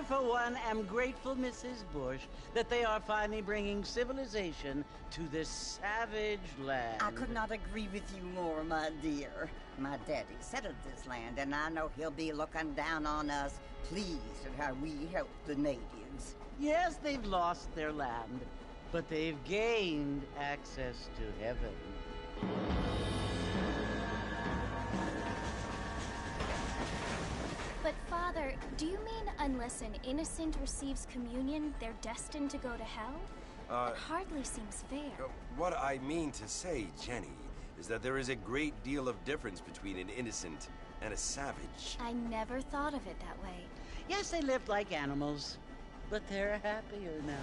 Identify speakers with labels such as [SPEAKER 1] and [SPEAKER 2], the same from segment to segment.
[SPEAKER 1] for one, am grateful, Mrs. Bush, that they are finally bringing civilization to this savage land.
[SPEAKER 2] I could not agree with you more, my dear. My daddy settled this land, and I know he'll be looking down on us, pleased at how we help the natives.
[SPEAKER 1] Yes, they've lost their land, but they've gained access to heaven.
[SPEAKER 3] But Father, do you mean unless an innocent receives communion, they're destined to go to hell? That hardly seems fair.
[SPEAKER 4] What I mean to say, Jenny, is that there is a great deal of difference between an innocent and a savage.
[SPEAKER 3] I never thought of it that way.
[SPEAKER 1] Yes, they lived like animals, but they're happier now.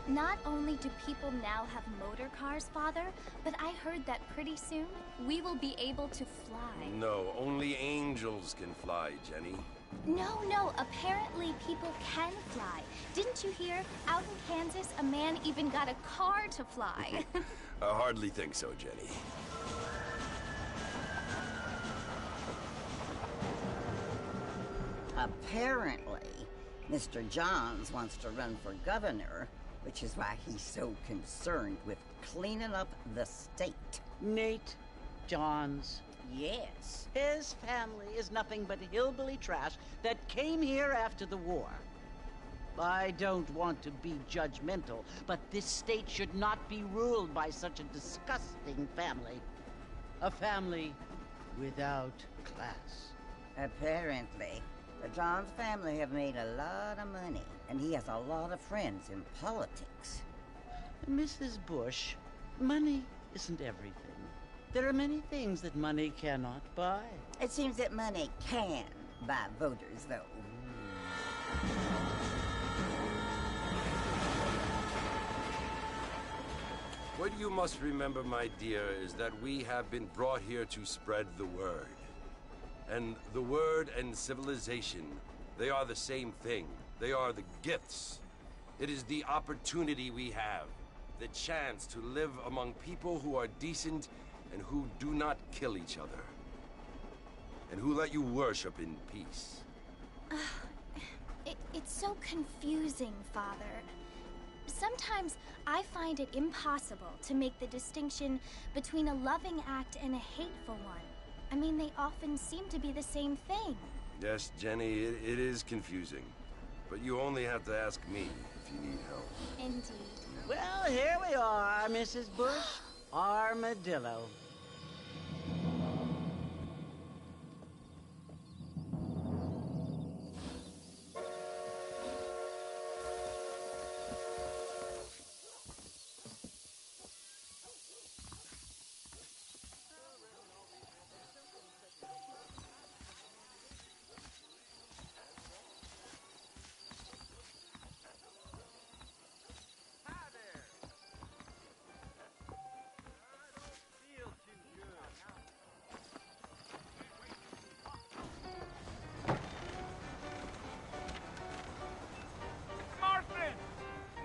[SPEAKER 3] Not only do people now have motor cars, Father, but I heard that pretty soon we will be able to fly.
[SPEAKER 4] No, only angels can fly, Jenny.
[SPEAKER 3] No, apparently people can fly. Didn't you hear? Out in Kansas, a man even got a car to fly.
[SPEAKER 4] I hardly think so, Jenny.
[SPEAKER 2] Apparently, Mr. Johns wants to run for governor, which is why he's so concerned with cleaning up the state.
[SPEAKER 1] Nate Johns.
[SPEAKER 2] Yes.
[SPEAKER 1] His family is nothing but hillbilly trash that came here after the war. I don't want to be judgmental, but this state should not be ruled by such a disgusting family. A family without class.
[SPEAKER 2] Apparently. The Johns family have made a lot of money, and he has a lot of friends in politics.
[SPEAKER 1] Mrs. Bush, money isn't everything. There are many things that money cannot buy.
[SPEAKER 2] It seems that money can buy voters, though.
[SPEAKER 4] What you must remember, my dear, is that we have been brought here to spread the word. And the word and civilization, they are the same thing. They are the gifts. It is the opportunity we have, the chance to live among people who are decent and who do not kill each other, and who let you worship in peace.
[SPEAKER 3] It's so confusing, Father. Sometimes I find it impossible to make the distinction between a loving act and a hateful one. I mean, they often seem to be the same thing.
[SPEAKER 4] Yes, Jenny, it is confusing. But you only have to ask me if you need help.
[SPEAKER 3] Indeed.
[SPEAKER 1] Well, here we are, Mrs. Bush. Armadillo.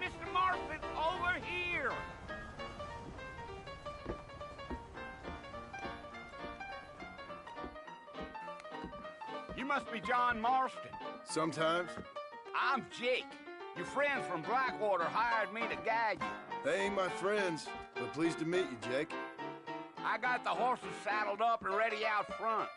[SPEAKER 5] Mr. Marston, over here! You must be John Marston.
[SPEAKER 6] Sometimes.
[SPEAKER 5] I'm Jake. Your friends from Blackwater hired me to guide you.
[SPEAKER 6] They ain't my friends, but pleased to meet you, Jake.
[SPEAKER 5] I got the horses saddled up and ready out front.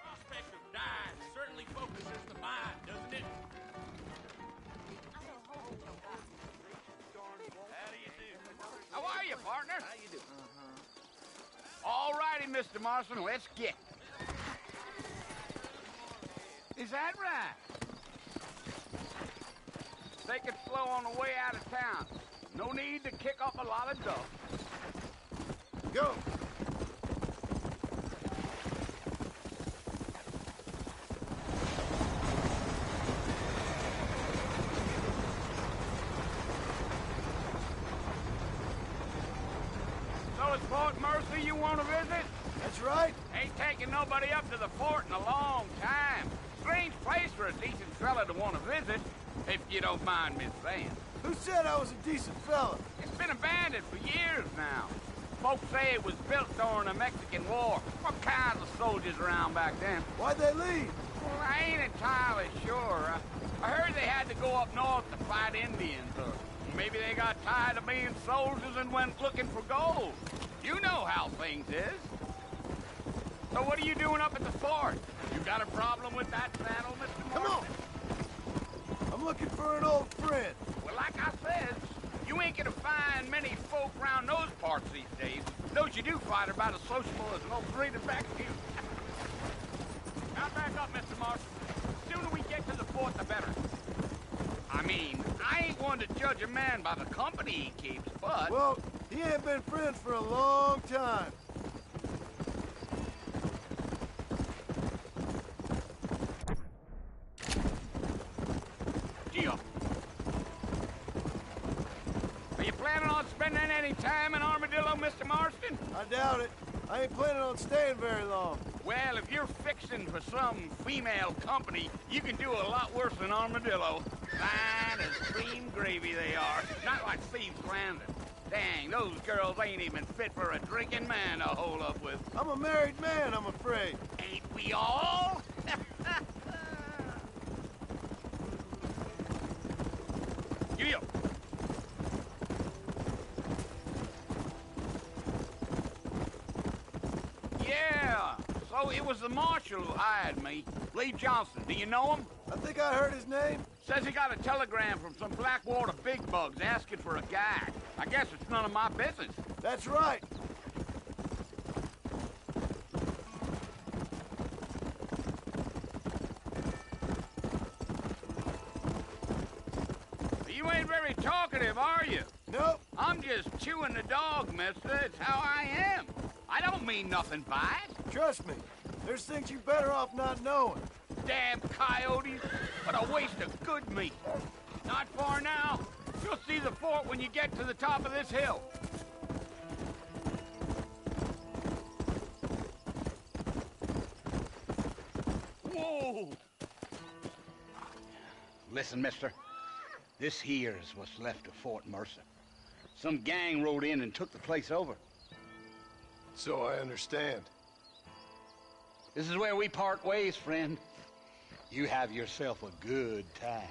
[SPEAKER 7] Prospect of dying certainly focuses the mind, doesn't it? How do you do?
[SPEAKER 5] How are you, partner?
[SPEAKER 7] How you do?
[SPEAKER 5] All righty, Mr. Marston, let's get. Is that right? Take it slow on the way out of town. No need to kick up a lot of dust.
[SPEAKER 6] Go!
[SPEAKER 5] So it's Fort Mercy you want to visit?
[SPEAKER 6] That's right.
[SPEAKER 5] Ain't taken nobody up to the fort in a long time. Strange place for a decent fella to want to visit, if you don't mind me saying.
[SPEAKER 6] Who said I was a decent fella?
[SPEAKER 5] It's been abandoned for years now. Folks say it was built during the Mexican War. What kinds of soldiers around back then?
[SPEAKER 6] Why'd they leave?
[SPEAKER 5] Well, I ain't entirely sure. I heard they had to go up north to fight Indians, or maybe they got tired of being soldiers and went looking for gold. You know how things is. So what are you doing up at the fort? You got a problem with that saddle, Mr.
[SPEAKER 6] Come
[SPEAKER 5] Marston?
[SPEAKER 6] on! I'm looking for an old friend.
[SPEAKER 5] Well, like I said, you ain't gonna find many folk around those parts these days. Those you do find are about as sociable as an old breed of back here. Now back up, Mr. Marston. The sooner we get to the fort, the better. I mean, I ain't one to judge a man by the company he keeps, but...
[SPEAKER 6] Well, he ain't been friends for a long time.
[SPEAKER 5] Gio. Are you planning on spending any time in Armadillo, Mr. Marston?
[SPEAKER 6] I doubt it. I ain't planning on staying very long.
[SPEAKER 5] Well, if you're fixing for some female company, you can do a lot worse than Armadillo. Fine as cream gravy they are. Not like Steve's Landing. Dang, those girls ain't even fit for a drinking man to hold up with.
[SPEAKER 6] I'm a married man, I'm afraid.
[SPEAKER 5] Ain't we all? Gio. Yeah, so it was the marshal who hired me. Lee Johnson, do you know him?
[SPEAKER 6] I think I heard his name.
[SPEAKER 5] Says he got a telegram from some Blackwater big bugs asking for a guy. I guess it's none of my business.
[SPEAKER 6] That's right.
[SPEAKER 5] You ain't very talkative, are you?
[SPEAKER 6] Nope.
[SPEAKER 5] I'm just chewing the dog, mister. It's how I am. I don't mean nothing by it.
[SPEAKER 6] Trust me. There's things you better off not knowing.
[SPEAKER 5] Damn coyotes. What a waste of good meat. Not far now. You'll see the fort when you get to the top of this hill. Whoa! Listen, mister. This here is what's left of Fort Mercer. Some gang rode in and took the place over.
[SPEAKER 6] So I understand.
[SPEAKER 5] This is where we part ways, friend. You have yourself a good time.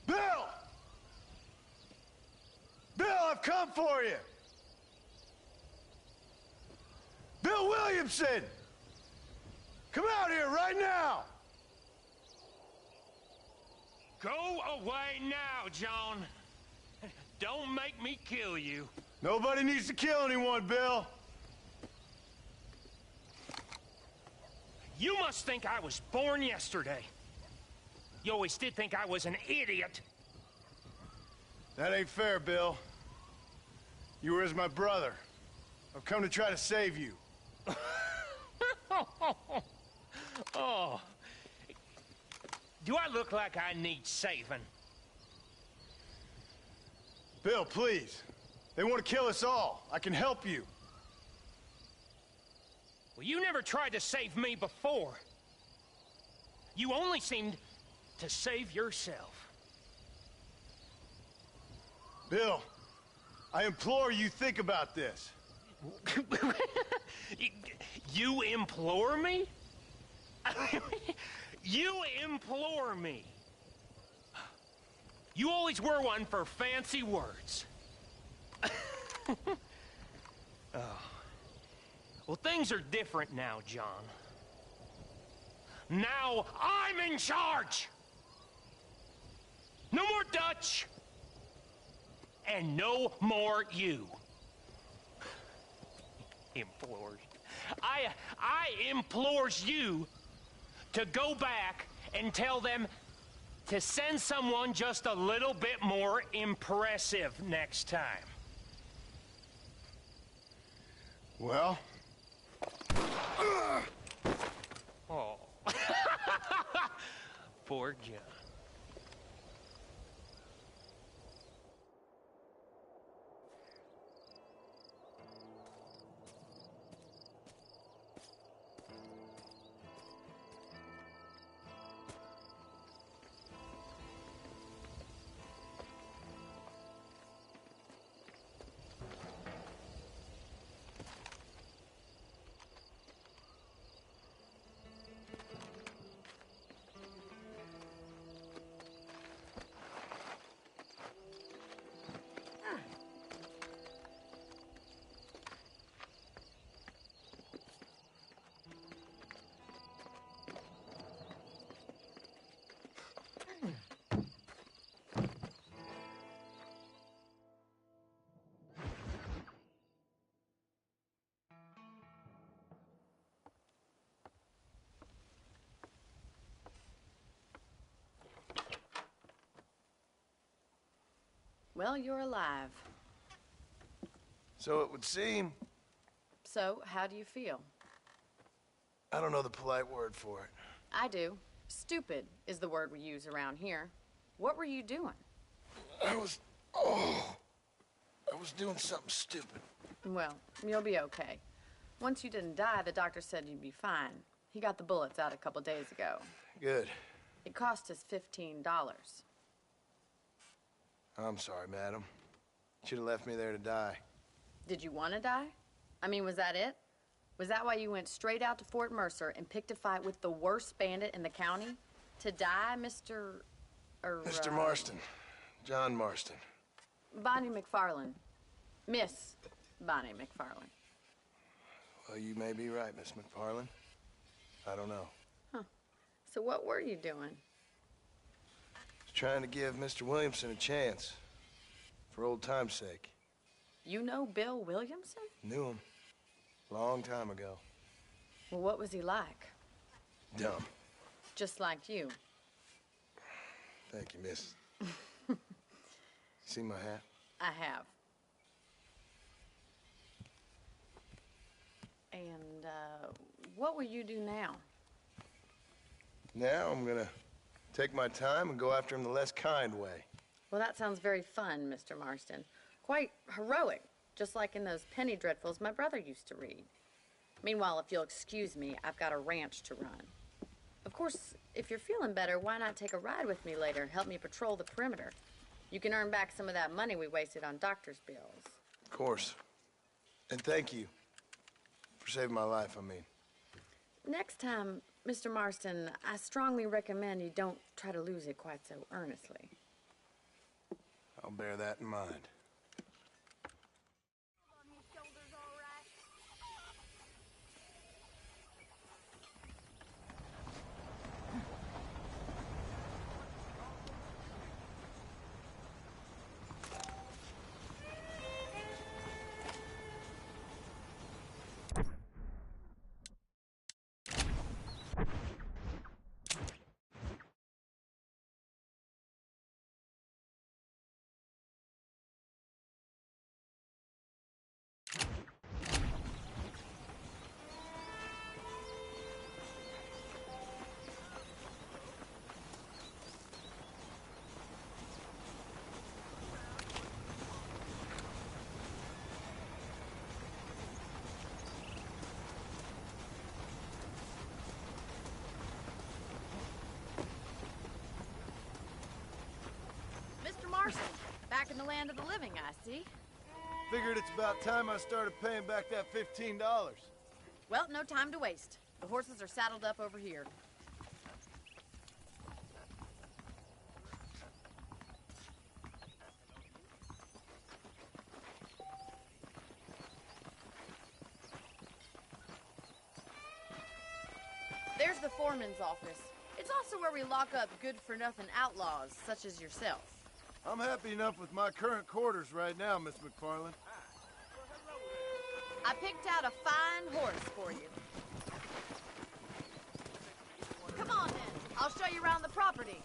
[SPEAKER 6] Bill! Bill, I've come for you! Bill Williamson! Come out here right now!
[SPEAKER 7] Go away now, John. Don't make me kill you.
[SPEAKER 6] Nobody needs to kill anyone, Bill.
[SPEAKER 7] You must think I was born yesterday. You always did think I was an idiot.
[SPEAKER 6] That ain't fair, Bill. You were as my brother. I've come to try to save you.
[SPEAKER 7] Oh. Do I look like I need saving?
[SPEAKER 6] Bill, please. They want to kill us all. I can help you.
[SPEAKER 7] Well, you never tried to save me before. You only seemed to save yourself.
[SPEAKER 6] Bill, I implore you think about this.
[SPEAKER 7] You implore me? You implore me? You always were one for fancy words. Oh. Well, things are different now, John. Now I'm in charge! No more Dutch! And no more you. Implores. I implores you to go back and tell them to send someone just a little bit more impressive next time.
[SPEAKER 6] Well?
[SPEAKER 7] Oh. Poor John.
[SPEAKER 8] Well, you're alive.
[SPEAKER 6] So it would seem.
[SPEAKER 8] So, how do you feel?
[SPEAKER 6] I don't know the polite word for it.
[SPEAKER 8] I do. Stupid is the word we use around here. What were you doing?
[SPEAKER 6] I was doing something stupid.
[SPEAKER 8] Well, you'll be okay. Once you didn't die, the doctor said you'd be fine. He got the bullets out a couple days ago.
[SPEAKER 6] Good.
[SPEAKER 8] It cost us $15.
[SPEAKER 6] I'm sorry, madam. Should have left me there to die.
[SPEAKER 8] Did you want to die? I mean, was that it? Was that why you went straight out to Fort Mercer and picked a fight with the worst bandit in the county? To die, Mr.
[SPEAKER 6] Mr. Marston. John Marston.
[SPEAKER 8] Bonnie McFarland. Miss Bonnie McFarland.
[SPEAKER 6] Well, you may be right, Miss McFarland. I don't know.
[SPEAKER 8] Huh. So what were you doing?
[SPEAKER 6] Trying to give Mr. Williamson a chance. For old time's sake.
[SPEAKER 8] You know Bill Williamson?
[SPEAKER 6] Knew him. Long time ago.
[SPEAKER 8] Well, what was he like?
[SPEAKER 6] Dumb.
[SPEAKER 8] Just like you.
[SPEAKER 6] Thank you, miss. See my hat?
[SPEAKER 8] I have. And, what will you do now?
[SPEAKER 6] Now I'm gonna take my time and go after him the less kind way.
[SPEAKER 8] Well, that sounds very fun, Mr. Marston. Quite heroic, just like in those penny dreadfuls my brother used to read. Meanwhile, if you'll excuse me, I've got a ranch to run. Of course, if you're feeling better, why not take a ride with me later and help me patrol the perimeter? You can earn back some of that money we wasted on doctor's bills.
[SPEAKER 6] Of course. And thank you for saving my life, I mean.
[SPEAKER 8] Next time, Mr. Marston, I strongly recommend you don't try to lose it quite so earnestly.
[SPEAKER 6] I'll bear that in mind.
[SPEAKER 8] Marston, back in the land of the living, I see.
[SPEAKER 6] Figured it's about time I started paying back that $15.
[SPEAKER 8] Well, no time to waste. The horses are saddled up over here. There's the foreman's office. It's also where we lock up good-for-nothing outlaws, such as yourself.
[SPEAKER 6] I'm happy enough with my current quarters right now, Miss McFarland.
[SPEAKER 8] I picked out a fine horse for you. Come on, then. I'll show you around the property.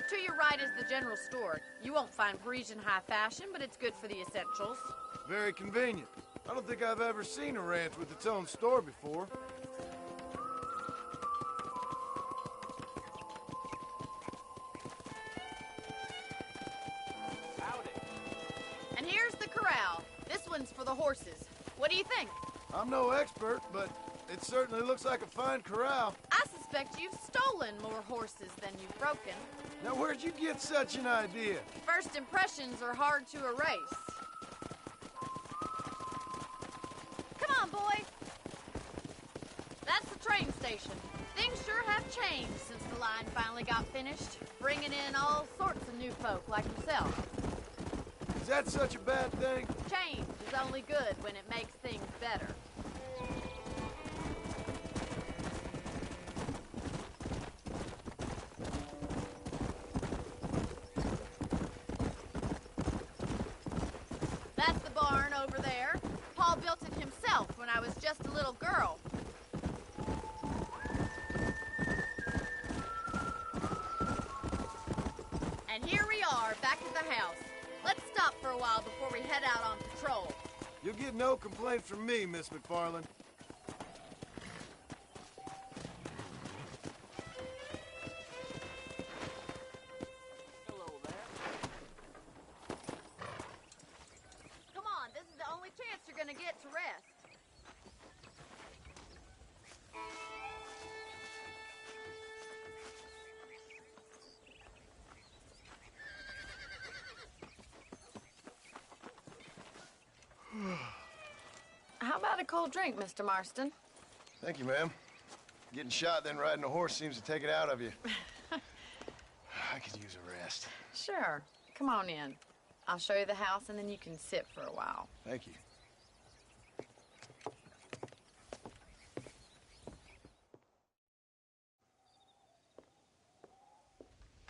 [SPEAKER 8] To your right is the general store. You won't find Parisian high fashion, but it's good for the essentials.
[SPEAKER 6] Very convenient. I don't think I've ever seen a ranch with its own store before.
[SPEAKER 5] Howdy.
[SPEAKER 8] And here's the corral. This one's for the horses. What do you think?
[SPEAKER 6] I'm no expert, but it certainly looks like a fine corral.
[SPEAKER 8] I suspect you've stolen more horses than you've broken.
[SPEAKER 6] Now, where'd you get such an idea?
[SPEAKER 8] First impressions are hard to erase. Come on, boy. That's the train station. Things sure have changed since the line finally got finished, bringing in all sorts of new folk like yourself.
[SPEAKER 6] Is that such a bad thing?
[SPEAKER 8] Change is only good when it makes things better. That's the barn over there. Paul built it himself when I was just a little girl. And here we are, back at the house. Let's stop for a while before we head out on patrol.
[SPEAKER 6] You'll get no complaints from me, Miss McFarland.
[SPEAKER 5] Hello there.
[SPEAKER 8] Come on, this is the only chance you're gonna get to rest. How about a cold drink, Mr. Marston?
[SPEAKER 6] Thank you, ma'am. Getting shot, then riding a horse seems to take it out of you. I could use a rest.
[SPEAKER 8] Sure. Come on in. I'll show you the house, and then you can sit for a while.
[SPEAKER 6] Thank you.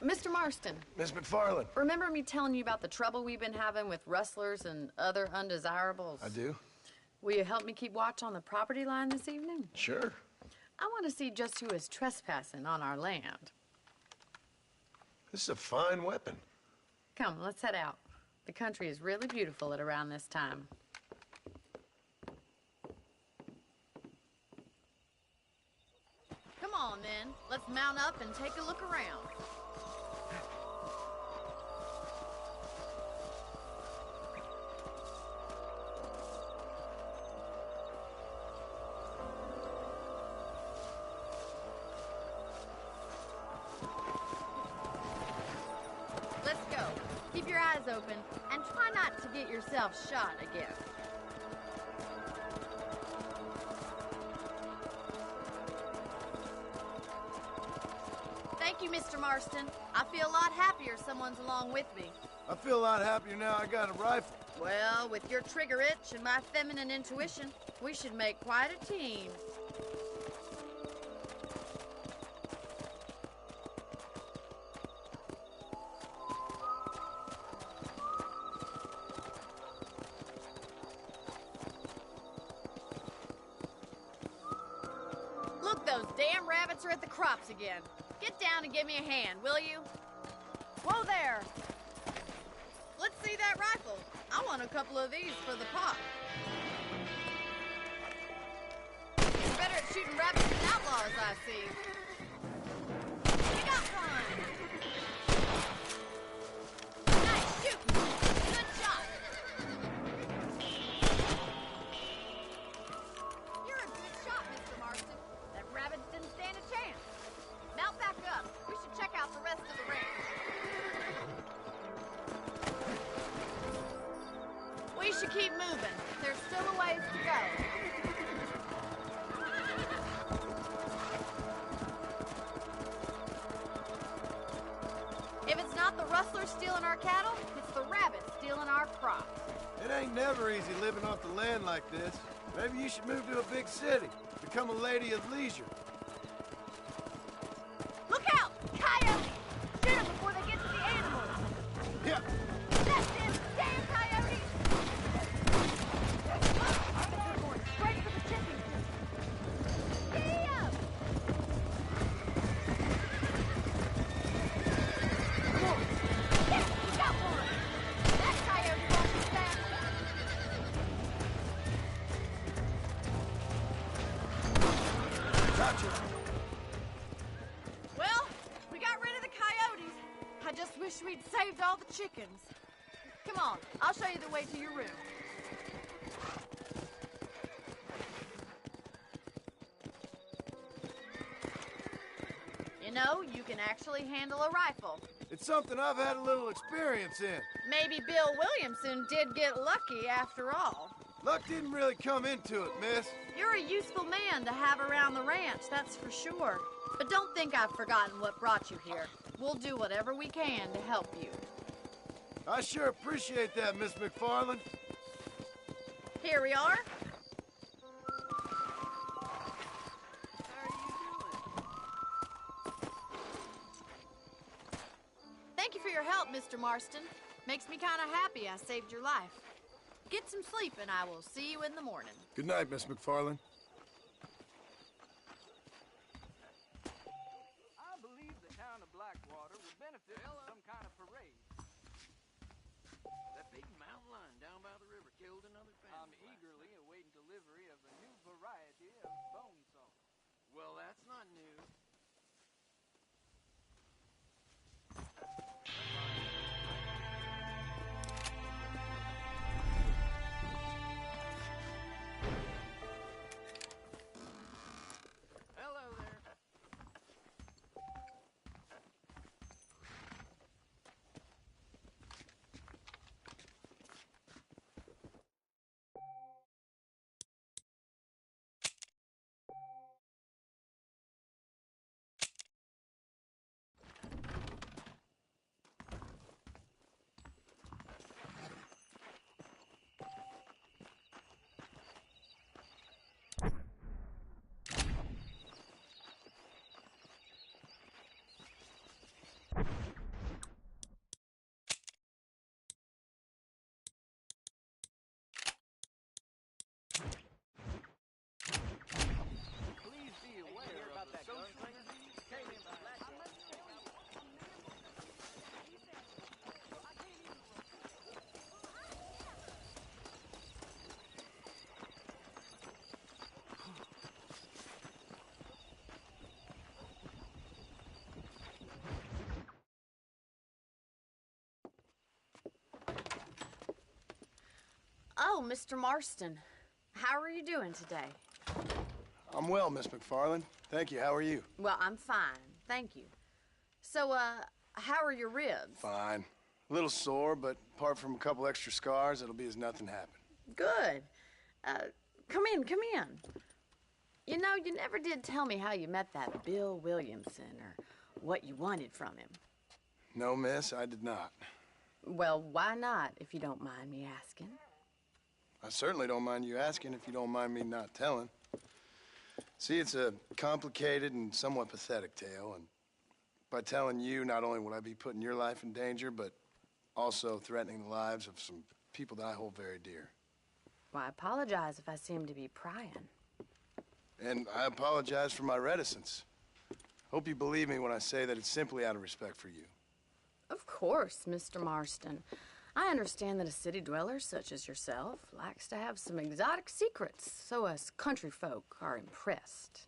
[SPEAKER 8] Mr. Marston,
[SPEAKER 6] Miss McFarland.
[SPEAKER 8] remember me telling you about the trouble we've been having with rustlers and other undesirables?
[SPEAKER 6] I do.
[SPEAKER 8] Will you help me keep watch on the property line this evening?
[SPEAKER 6] Sure.
[SPEAKER 8] I want to see just who is trespassing on our land.
[SPEAKER 6] This is a fine weapon.
[SPEAKER 8] Come, let's head out. The country is really beautiful at around this time. Come on, then. Let's mount up and take a look around. Let's go. Keep your eyes open and try not to get yourself shot again. Thank you, Mr. Marston. I feel a lot happier someone's along with me.
[SPEAKER 6] I feel a lot happier now I got a rifle.
[SPEAKER 8] Well, with your trigger itch and my feminine intuition, we should make quite a team. Look, those damn rabbits are at the crops again. Get down and give me a hand, will you? Whoa there! Let's see that rifle. I want a couple of these for the pop. You're better at shooting rabbits than outlaws, I see. You got one! Nice shooting! Good shot! You're a good shot, Mr. Marston. That rabbit didn't stand a chance. Mount back up. We should check out the rest of the range. We should keep moving. There's still a ways to not the rustlers stealing our cattle, it's the rabbits stealing our crops.
[SPEAKER 6] It ain't never easy living off the land like this. Maybe you should move to a big city. Become a lady of leisure.
[SPEAKER 8] Look out! Coyotes! Shoot them before they get to the animals!
[SPEAKER 6] Yeah.
[SPEAKER 8] That's them! Damn coyotes! They're going straight for the chicken coop. Giddy up! Come on! Yes, we got one! That coyote won't be fast!
[SPEAKER 6] Gotcha.
[SPEAKER 8] Well, we got rid of the coyotes. I just wish we'd saved all the chickens. Come on, I'll show you the way to your room. You know, you can actually handle a rifle.
[SPEAKER 6] It's something I've had a little experience in.
[SPEAKER 8] Maybe Bill Williamson did get lucky after all.
[SPEAKER 6] Luck didn't really come into it, miss.
[SPEAKER 8] You're a useful man to have around the ranch, that's for sure. But don't think I've forgotten what brought you here. We'll do whatever we can to help you.
[SPEAKER 6] I sure appreciate that, Miss McFarland.
[SPEAKER 8] Here we are. Thank you for your help, Mr. Marston. Makes me kind of happy I saved your life. Get some sleep, and I will see you in the morning.
[SPEAKER 6] Good night, Miss McFarland.
[SPEAKER 5] I believe the town of Blackwater would benefit from some kind of parade.
[SPEAKER 9] That big mountain lion down by the river killed another family.
[SPEAKER 5] I'm eagerly awaiting delivery of a new variety of bone saw.
[SPEAKER 9] Well, that's not new. Hello there. Please be aware of the social disease carried by
[SPEAKER 8] Oh, Mr. Marston. How are you doing today?
[SPEAKER 6] I'm well, Miss McFarland. Thank you. How are you?
[SPEAKER 8] Well, I'm fine. Thank you. So, how are your ribs?
[SPEAKER 6] Fine. A little sore, but apart from a couple extra scars, it'll be as nothing happened.
[SPEAKER 8] Good. Come in, come in. You know, you never did tell me how you met that Bill Williamson or what you wanted from him.
[SPEAKER 6] No, miss, I did not.
[SPEAKER 8] Well, why not, if you don't mind me asking?
[SPEAKER 6] I certainly don't mind you asking if you don't mind me not telling. See, it's a complicated and somewhat pathetic tale, and by telling you, not only would I be putting your life in danger, but also threatening the lives of some people that I hold very dear.
[SPEAKER 8] Well, I apologize if I seem to be prying.
[SPEAKER 6] And I apologize for my reticence. Hope you believe me when I say that it's simply out of respect for you.
[SPEAKER 8] Of course, Mr. Marston. I understand that a city dweller such as yourself likes to have some exotic secrets, so us country folk are impressed.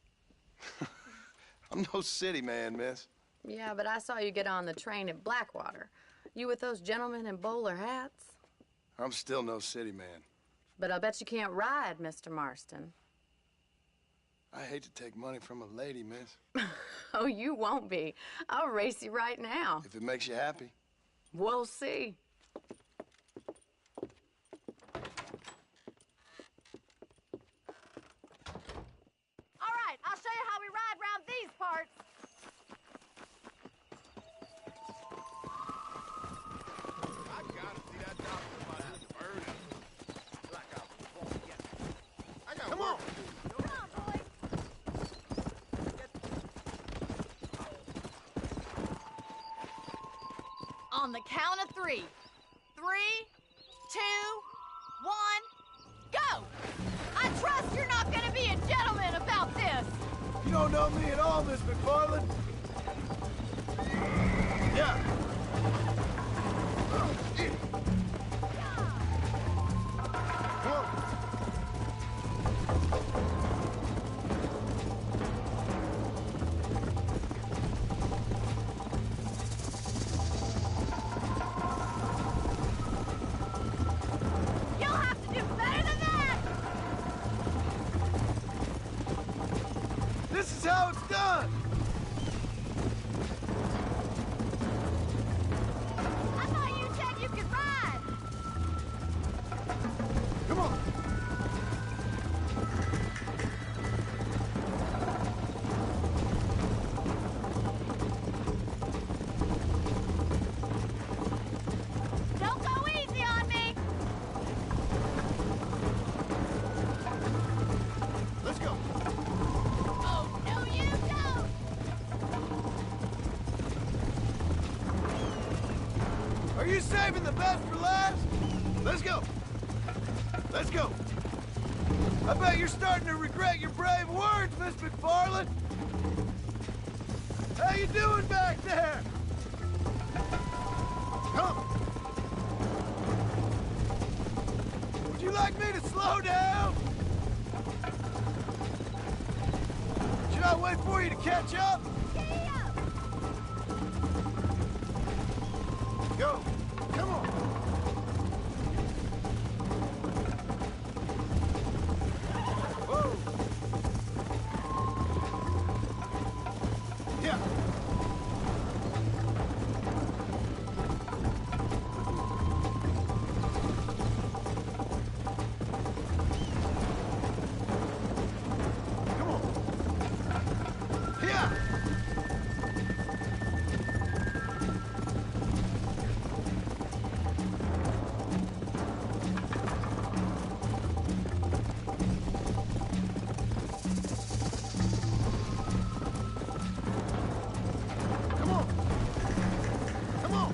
[SPEAKER 6] I'm no city man, miss.
[SPEAKER 8] Yeah, but I saw you get on the train at Blackwater. You with those gentlemen in bowler hats?
[SPEAKER 6] I'm still no city man.
[SPEAKER 8] But I'll bet you can't ride, Mr. Marston.
[SPEAKER 6] I hate to take money from a lady, miss.
[SPEAKER 8] Oh, you won't be. I'll race you right now.
[SPEAKER 6] If it makes you happy.
[SPEAKER 8] We'll see. All right, I'll show you how we ride round these parts. On the count of 3. 3, 2, 1, go! I trust you're not gonna be a gentleman about this!
[SPEAKER 6] You don't know me at all, Miss McFarland. Yeah.
[SPEAKER 8] You'll have to do better than that!
[SPEAKER 6] This is how it's done.
[SPEAKER 8] I thought you said you could ride!
[SPEAKER 6] Come on.
[SPEAKER 8] Don't go easy on me!
[SPEAKER 6] Let's go.
[SPEAKER 8] Oh, no you don't!
[SPEAKER 6] Are you saving the best for last? Let's go. Let's go. I bet you're starting to regret your brave words, Miss McFarland. How you doing back there? Come. Would you like me to slow down? Should I wait for you to catch up? Go. Come on. Whoa. Yeah. Come on. Yeah. Come on. Come on.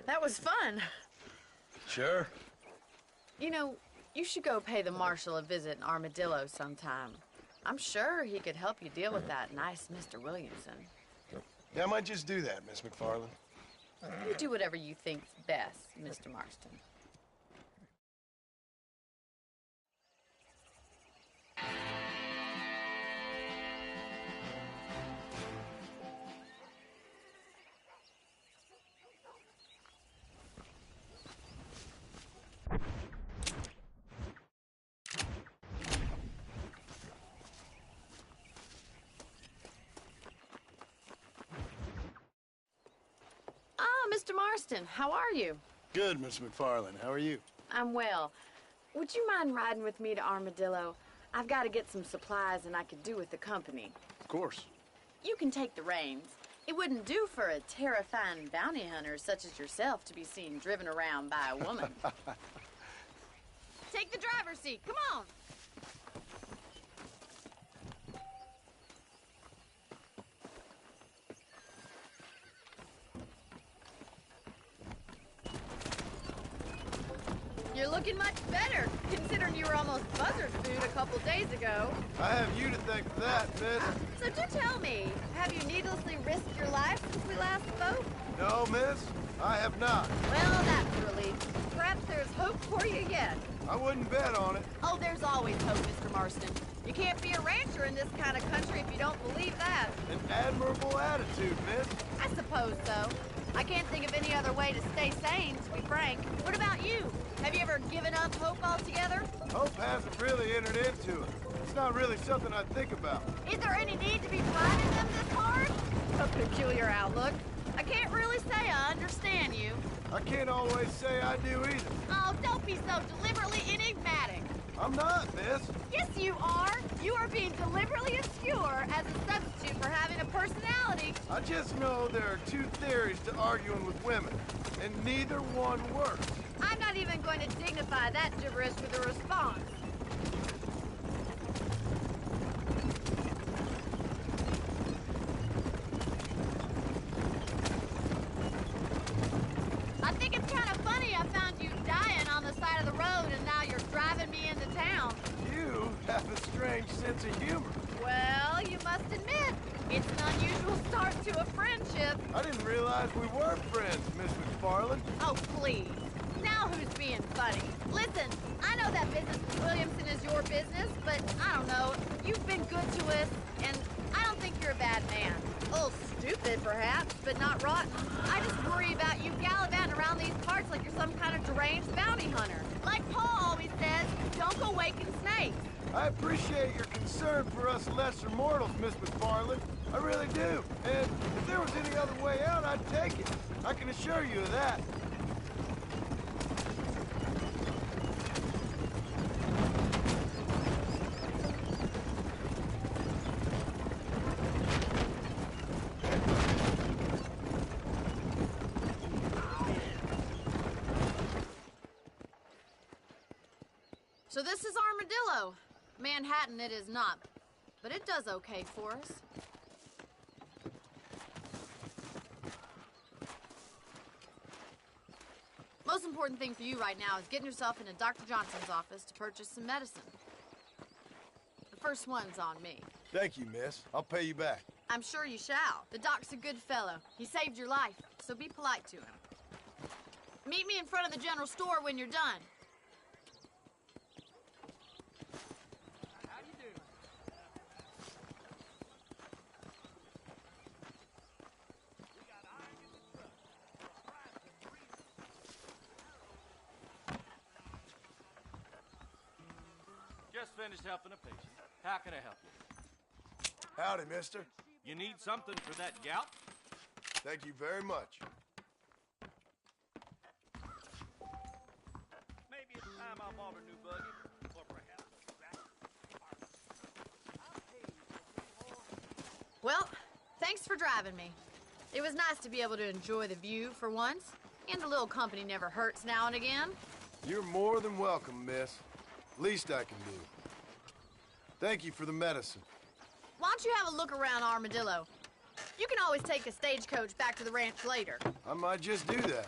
[SPEAKER 8] That was fun.
[SPEAKER 6] Sure.
[SPEAKER 8] You know, you should go pay the marshal a visit in Armadillo sometime. I'm sure he could help you deal with that nice Mr. Williamson.
[SPEAKER 6] Yeah, I might just do that, Miss McFarland.
[SPEAKER 8] You do whatever you think's best, Mr. Marston. Mr. Marston, how are you?
[SPEAKER 6] Good, Miss McFarland. How are you?
[SPEAKER 8] I'm well. Would you mind riding with me to Armadillo? I've got to get some supplies and I could do with the company.
[SPEAKER 6] Of course.
[SPEAKER 8] You can take the reins. It wouldn't do for a terrifying bounty hunter such as yourself to be seen driven around by a woman. Take the driver's seat. Come on. You're looking much better, considering you were almost buzzard food a couple days ago.
[SPEAKER 6] I have you to thank for that, miss.
[SPEAKER 8] So do tell me, have you needlessly risked your life since we last spoke?
[SPEAKER 6] No, miss, I have not.
[SPEAKER 8] Well, that's a relief. Perhaps there's hope for you yet.
[SPEAKER 6] I wouldn't bet on it.
[SPEAKER 8] Oh, there's always hope, Mr. Marston. You can't be a rancher in this kind of country if you don't believe that.
[SPEAKER 6] An admirable attitude, miss.
[SPEAKER 8] I suppose so. I can't think of any other way to stay sane, to be frank. What about you? Have you ever given up hope altogether?
[SPEAKER 6] Hope hasn't really entered into it. It's not really something I think about.
[SPEAKER 8] Is there any need to be fighting them this hard? A peculiar outlook. I can't really say I understand you.
[SPEAKER 6] I can't always say I do either.
[SPEAKER 8] Oh, don't be so deliberately enigmatic.
[SPEAKER 6] I'm not, miss.
[SPEAKER 8] Yes, you are. You are being deliberately obscure as a substitute for having a personality.
[SPEAKER 6] I just know there are two theories to arguing with women, and neither one works.
[SPEAKER 8] I'm not even going to dignify that gibberish with a response. I think it's kind of funny I found you dying on the side of the road and now you're driving me into town.
[SPEAKER 6] You have a strange sense of humor.
[SPEAKER 8] Well, you must admit, it's an unusual start to a friendship.
[SPEAKER 6] I didn't realize we were friends, Miss McFarland.
[SPEAKER 8] Oh, please. Now who's being funny? Listen, I know that business with Williamson is your business, but I don't know. You've been good to us, and I don't think you're a bad man. A little stupid, perhaps, but not rotten. I just worry about you gallivanting around these parts like you're some kind of deranged bounty hunter. Like Paul always says, don't go waking snakes.
[SPEAKER 6] I appreciate your concern for us lesser mortals, Miss McFarland. I really do. And if there was any other way out, I'd take it. I can assure you of that.
[SPEAKER 8] So this is Armadillo. Manhattan it is not, but it does okay for us. Most important thing for you right now is getting yourself into Dr. Johnson's office to purchase some medicine. The first one's on me.
[SPEAKER 6] Thank you, miss. I'll pay you back.
[SPEAKER 8] I'm sure you shall. The doc's a good fellow. He saved your life, so be polite to him. Meet me in front of the general store when you're done.
[SPEAKER 9] Just finished helping a patient. How can I help you?
[SPEAKER 6] Howdy, mister.
[SPEAKER 9] You need something for that gout?
[SPEAKER 6] Thank you very much.
[SPEAKER 9] Maybe it's time I bought a new buggy, or perhaps
[SPEAKER 8] Well, thanks for driving me. It was nice to be able to enjoy the view for once, and a little company never hurts now and again.
[SPEAKER 6] You're more than welcome, miss. Least I can do. Thank you for the medicine.
[SPEAKER 8] Why don't you have a look around Armadillo? You can always take a stagecoach back to the ranch later.
[SPEAKER 6] I might just do that.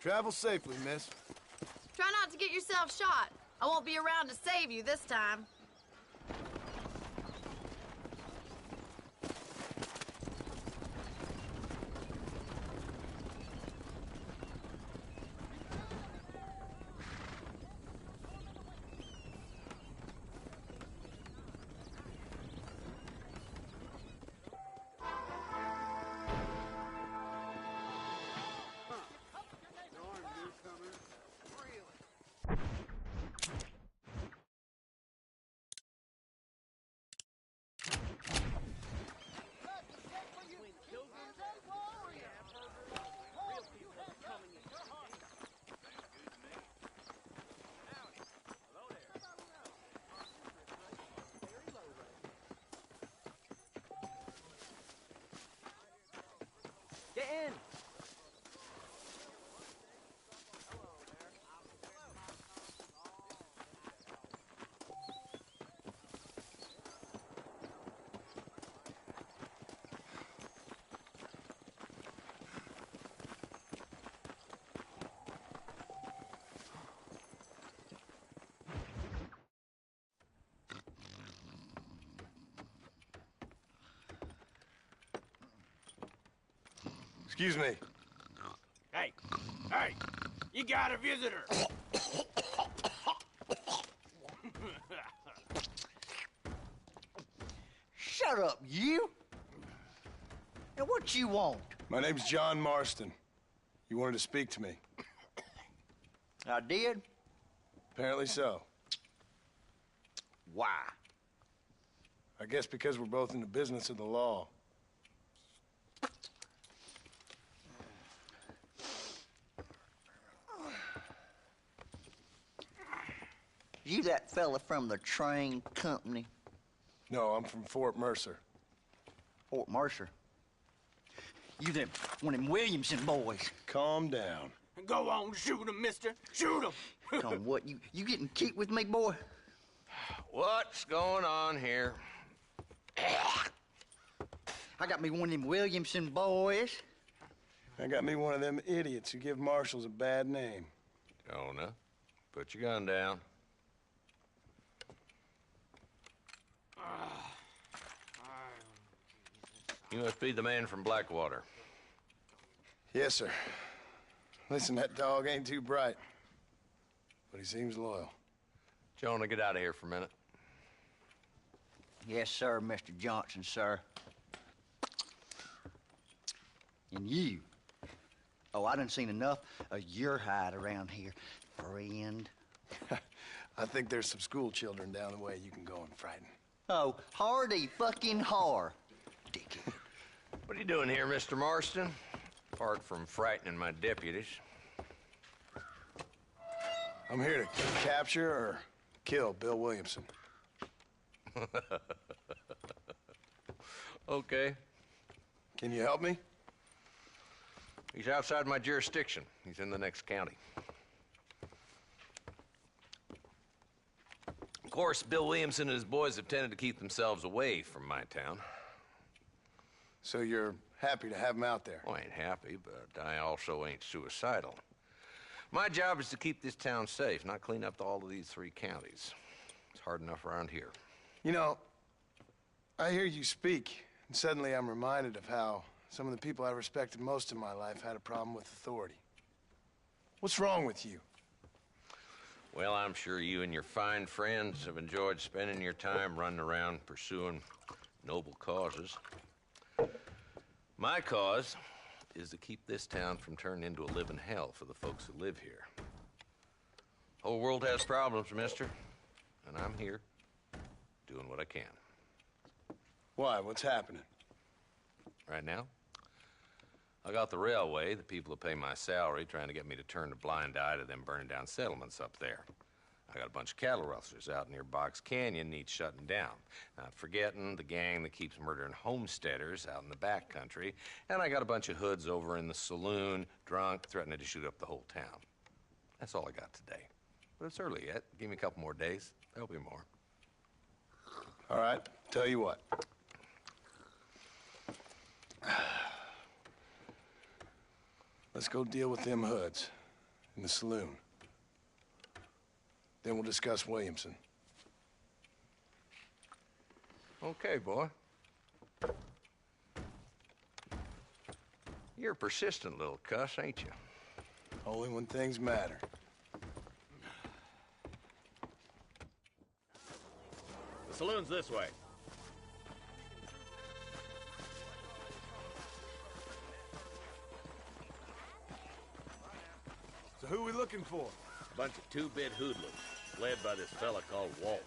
[SPEAKER 6] Travel safely, miss.
[SPEAKER 8] Try not to get yourself shot. I won't be around to save you this time.
[SPEAKER 9] get in.
[SPEAKER 6] Excuse me.
[SPEAKER 5] Hey, hey, you got a visitor.
[SPEAKER 10] Shut up, you! And what you want?
[SPEAKER 6] My name's John Marston. You wanted to speak to me.
[SPEAKER 10] I did?
[SPEAKER 6] Apparently so.
[SPEAKER 10] Why?
[SPEAKER 6] I guess because we're both in the business of the law.
[SPEAKER 10] You that fella from the train company?
[SPEAKER 6] No, I'm from Fort Mercer.
[SPEAKER 10] Fort Mercer? You them, one of them Williamson boys.
[SPEAKER 6] Calm down.
[SPEAKER 9] Go on, shoot him, mister. Shoot him.
[SPEAKER 10] Come on, what, you getting kicked with me, boy?
[SPEAKER 5] What's going on here?
[SPEAKER 10] I got me one of them Williamson boys.
[SPEAKER 6] I got me one of them idiots who give marshals a bad name.
[SPEAKER 5] Jonah, put your gun down. You must be the man from Blackwater.
[SPEAKER 6] Yes, sir. Listen, that dog ain't too bright, but he seems loyal.
[SPEAKER 5] Jonah, get out of here for a minute.
[SPEAKER 10] Yes, sir, Mr. Johnson, sir. And you. Oh, I done seen enough of your hide around here, friend.
[SPEAKER 6] I think there's some school children down the way you can go and frighten.
[SPEAKER 10] Oh, hardy fucking har. Dickhead.
[SPEAKER 5] What are you doing here, Mr. Marston? Apart from frightening my deputies.
[SPEAKER 6] I'm here to capture or kill Bill Williamson.
[SPEAKER 5] Okay.
[SPEAKER 6] Can you help me?
[SPEAKER 5] He's outside my jurisdiction. He's in the next county. Of course, Bill Williamson and his boys have tended to keep themselves away from my town.
[SPEAKER 6] So you're happy to have him out there?
[SPEAKER 5] Well, I ain't happy, but I also ain't suicidal. My job is to keep this town safe, not clean up all of these 3 counties. It's hard enough around here.
[SPEAKER 6] You know, I hear you speak, and suddenly I'm reminded of how some of the people I respected most in my life had a problem with authority. What's wrong with you?
[SPEAKER 5] Well, I'm sure you and your fine friends have enjoyed spending your time running around pursuing noble causes. My cause is to keep this town from turning into a living hell for the folks who live here. Whole world has problems, mister, and I'm here doing what I can.
[SPEAKER 6] Why? What's happening?
[SPEAKER 5] Right now, I got the railway, the people who pay my salary, trying to get me to turn a blind eye to them burning down settlements up there. I got a bunch of cattle rustlers out near Box Canyon needs shutting down. Not forgetting the gang that keeps murdering homesteaders out in the back country. And I got a bunch of hoods over in the saloon, drunk, threatening to shoot up the whole town. That's all I got today. But it's early yet. Give me a couple more days. There'll be more.
[SPEAKER 6] All right, tell you what. Let's go deal with them hoods in the saloon. Then we'll discuss Williamson.
[SPEAKER 5] Okay, boy. You're a persistent little cuss, ain't you?
[SPEAKER 6] Only when things matter.
[SPEAKER 11] The saloon's this way.
[SPEAKER 6] So who are we looking for?
[SPEAKER 11] A bunch of two-bit hoodlums, led by this fella called Walton.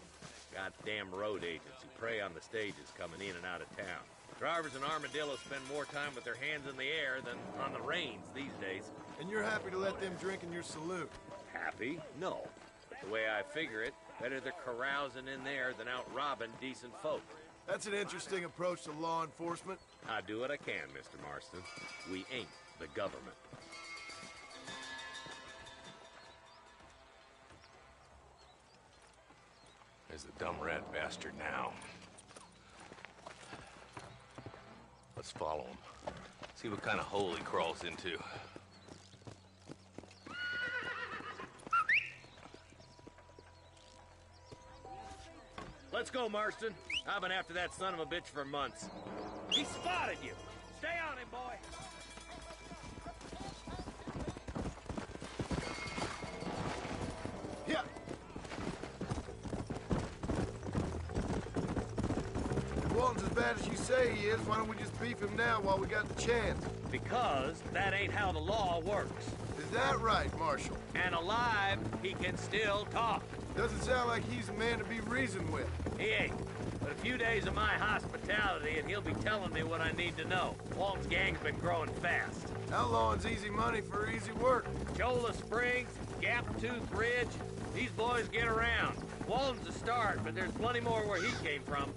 [SPEAKER 11] Goddamn road agents who prey on the stages coming in and out of town. Drivers and armadillos spend more time with their hands in the air than on the reins these days.
[SPEAKER 6] And you're happy to let them drink in your saloon?
[SPEAKER 11] Happy? No. The way I figure it, better they're carousing in there than out robbing decent folk.
[SPEAKER 6] That's an interesting approach to law enforcement.
[SPEAKER 11] I do what I can, Mr. Marston. We ain't the government.
[SPEAKER 5] There's the dumb rat bastard now. Let's follow him. See what kind of hole he crawls into.
[SPEAKER 11] Let's go, Marston. I've been after that son of a bitch for months. He spotted you. Stay on him, boy.
[SPEAKER 6] Yeah. If Walton's as bad as you say he is, why don't we just beef him now while we got the chance?
[SPEAKER 11] Because that ain't how the law works.
[SPEAKER 6] Is that right, Marshal?
[SPEAKER 11] And alive, he can still talk.
[SPEAKER 6] Doesn't sound like he's a man to be reasoned with.
[SPEAKER 11] He ain't. But a few days of my hospitality and he'll be telling me what I need to know. Walton's gang's been growing fast.
[SPEAKER 6] Outlawing's easy money for easy work.
[SPEAKER 11] Cholla Springs, Gap Tooth Ridge, these boys get around. Walden's a start, but there's plenty more where he came from.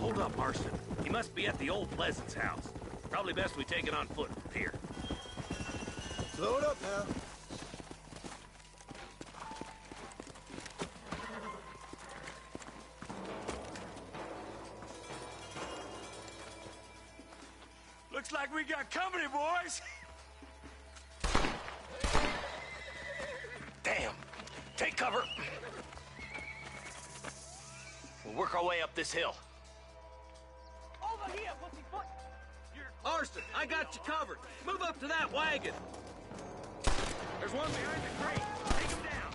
[SPEAKER 11] Hold up, Marston. He must be at the old Pleasance house. Probably best we take it on foot from here.
[SPEAKER 6] Slow it up now.
[SPEAKER 4] Looks like we got company, boys.
[SPEAKER 11] Damn! Take cover! We'll work our way up this hill.
[SPEAKER 9] Over here, pussyfoot!
[SPEAKER 11] Marston, I got you covered. Move up to that wagon. There's one behind the crate. Take him down.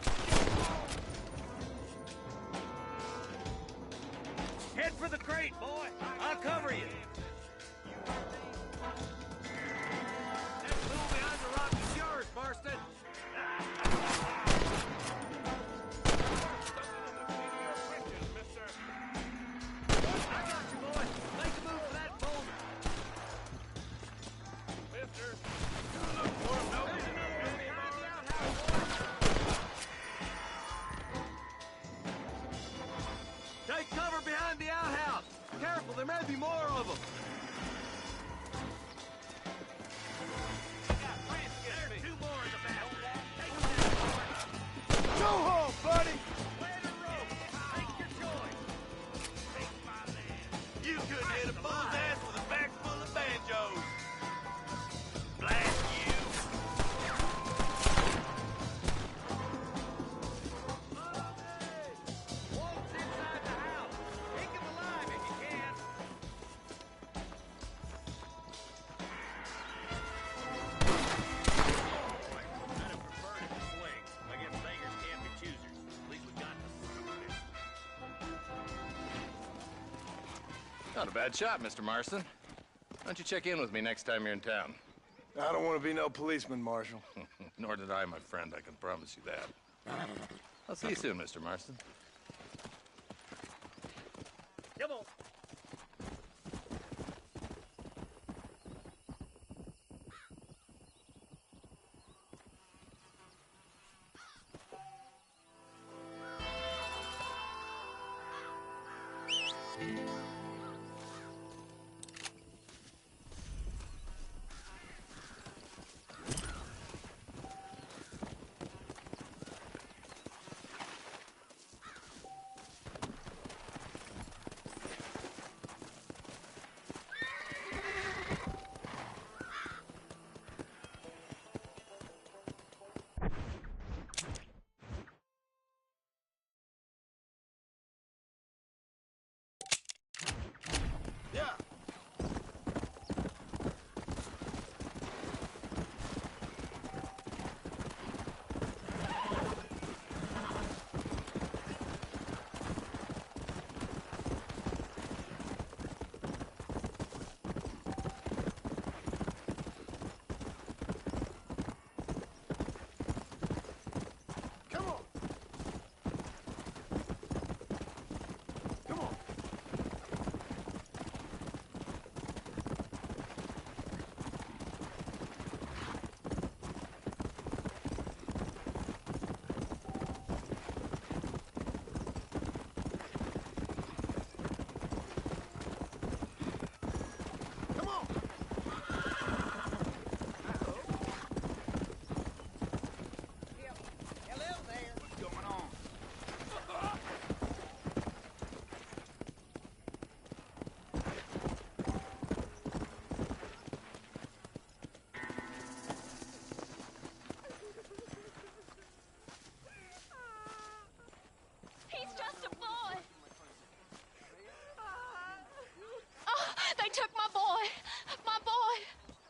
[SPEAKER 11] Head for the crate, boy. I'll cover you. That fool behind the rock is yours, Marston. I got you, boy. Make a move for that boulder.
[SPEAKER 9] Mister!
[SPEAKER 11] Take cover behind the outhouse. Careful, there may be more of them. There's two more in the back.
[SPEAKER 6] Go home, buddy!
[SPEAKER 11] Land a rope. Take your choice. Take my land. You couldn't hit a bull's ass with a bag full of banjos. Blast you. Walt's inside the house. Take him alive if you can. I'd have preferred it to swing. I guess beggars can't be choosers. At least we got them.
[SPEAKER 12] Not a bad shot, Mr. Marston. Why don't you check in with me next time you're in town?
[SPEAKER 6] I don't want to be no policeman, Marshal.
[SPEAKER 12] Nor did I, my friend. I can promise you that. I'll see you soon, Mr. Marston.
[SPEAKER 11] Come on.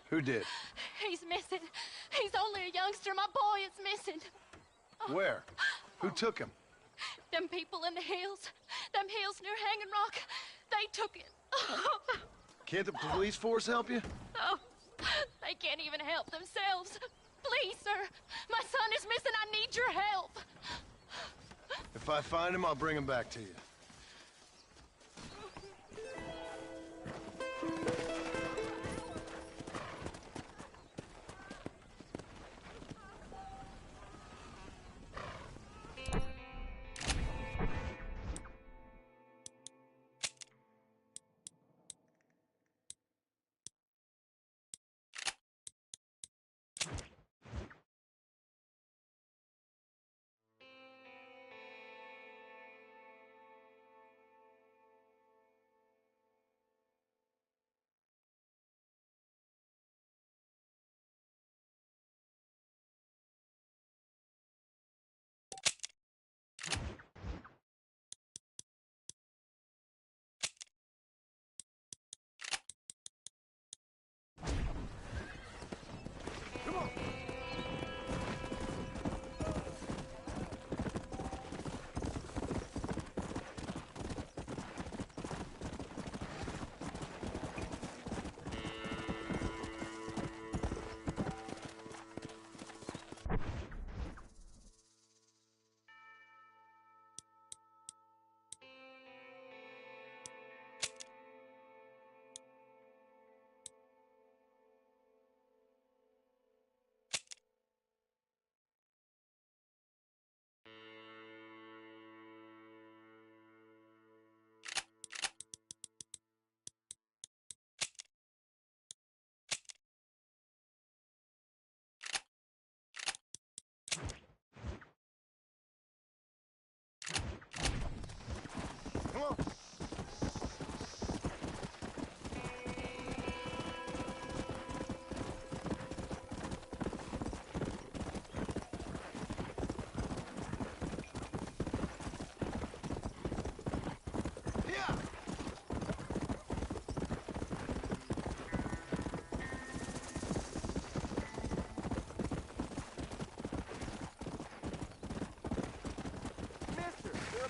[SPEAKER 6] Who did?
[SPEAKER 13] He's missing. He's only a youngster. My boy is missing.
[SPEAKER 6] Where? Who took him?
[SPEAKER 13] Them people in the hills. Them hills near Hanging Rock. They took it.
[SPEAKER 6] Can't the police force help you?
[SPEAKER 13] No, they can't even help themselves. Please, sir, my son is missing. I need your help.
[SPEAKER 6] If I find him, I'll bring him back to you.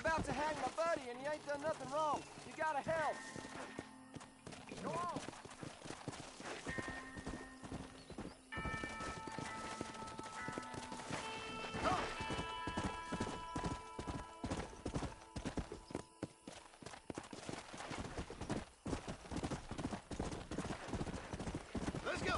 [SPEAKER 9] About to hang my buddy and he ain't done nothing wrong. You gotta help. Go on.
[SPEAKER 6] Let's go.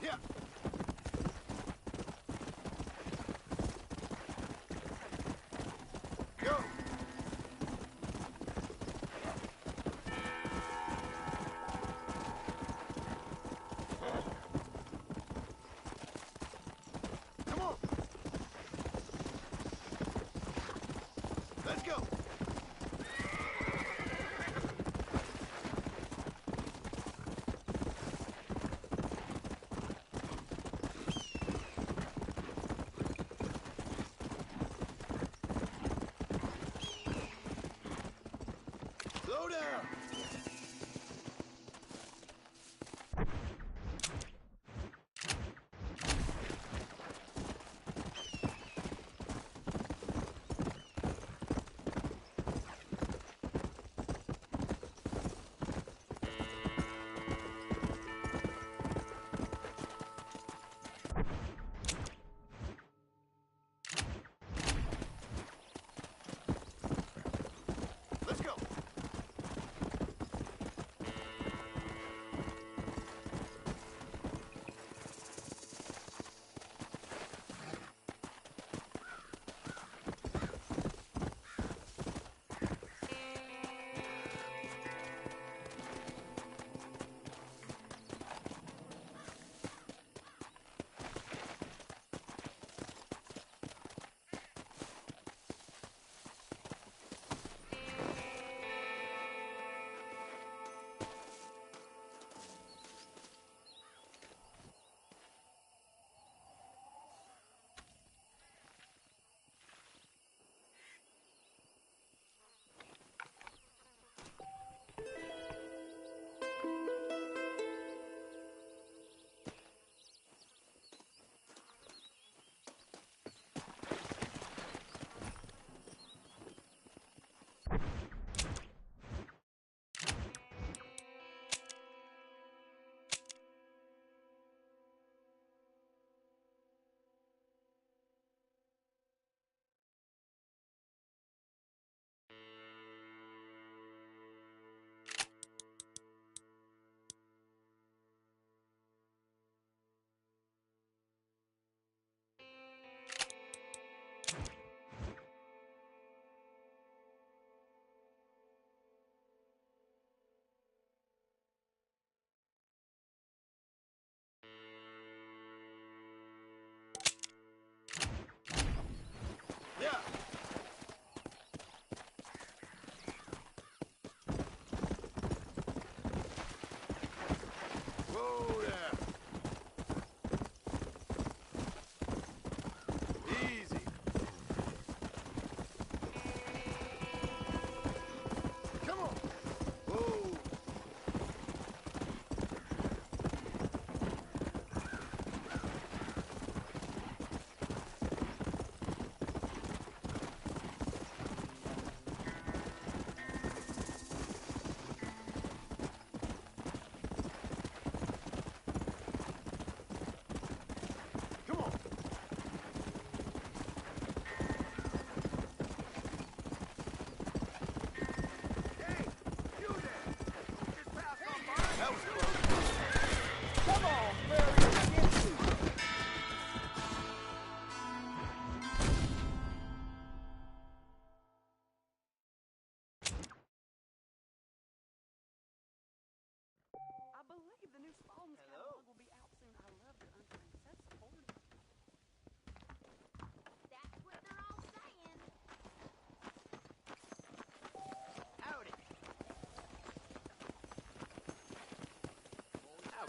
[SPEAKER 6] Yeah.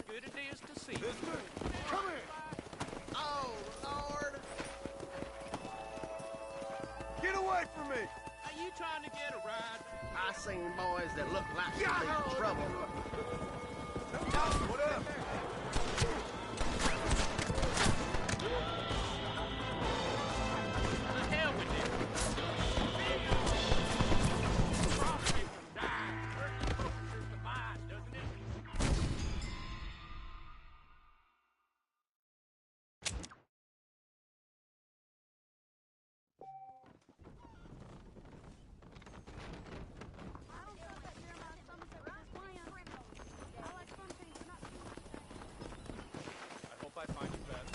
[SPEAKER 9] good it is to see you.
[SPEAKER 14] Mister, come here. Oh, Lord. Get away from me.
[SPEAKER 9] Are you trying to get a ride?
[SPEAKER 14] I seen boys that look like they'd be in trouble. What up?
[SPEAKER 9] The hell with it. Cross me from dying. Hurt officers to mind, doesn't it? I hope I find you best.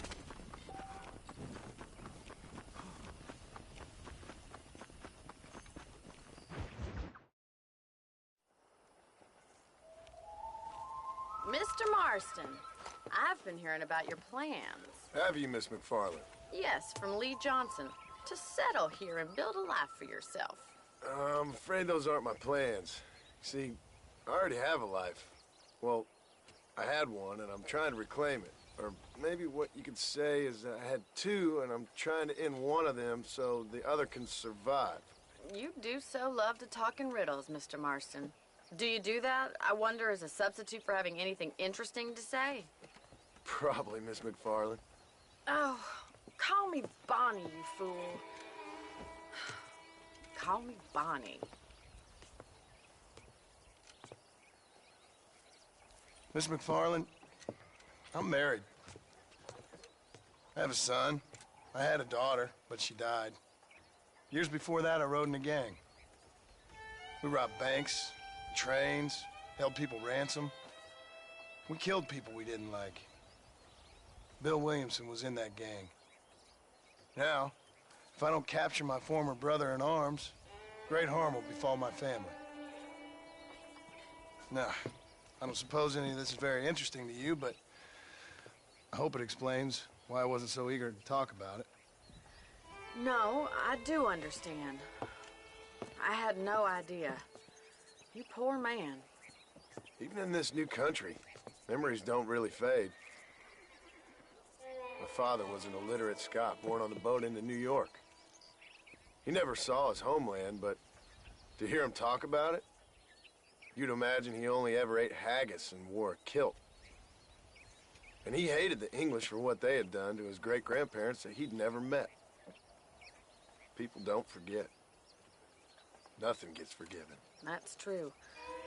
[SPEAKER 8] Mr. Marston, I've been hearing about your plans.
[SPEAKER 6] Have you, Miss McFarland?
[SPEAKER 8] Yes, from Lee Johnson. To settle here and build a life for yourself.
[SPEAKER 6] I'm afraid those aren't my plans. See, I already have a life. Well, I had one, and I'm trying to reclaim it. Or maybe what you could say is that I had two, and I'm trying to end one of them so the other can survive.
[SPEAKER 8] You do so love to talk in riddles, Mr. Marston. Do you do that, I wonder, as a substitute for having anything interesting to say?
[SPEAKER 6] Probably, Miss McFarland.
[SPEAKER 8] Oh, call me Bonnie, you fool. Call me Bonnie.
[SPEAKER 6] Miss McFarland, I'm married. I have a son. I had a daughter, but she died. Years before that, I rode in a gang. We robbed banks, trains, held people ransom. We killed people we didn't like. Bill Williamson was in that gang. Now, if I don't capture my former brother in arms, great harm will befall my family. Now, I don't suppose any of this is very interesting to you, but I hope it explains why I wasn't so eager to talk about it.
[SPEAKER 8] No, I do understand. I had no idea. You poor man.
[SPEAKER 6] Even in this new country, memories don't really fade. My father was an illiterate Scot born on the boat into New York. He never saw his homeland, but to hear him talk about it, you'd imagine he only ever ate haggis and wore a kilt. And he hated the English for what they had done to his great-grandparents that he'd never met. People don't forget. Nothing gets forgiven.
[SPEAKER 8] That's true,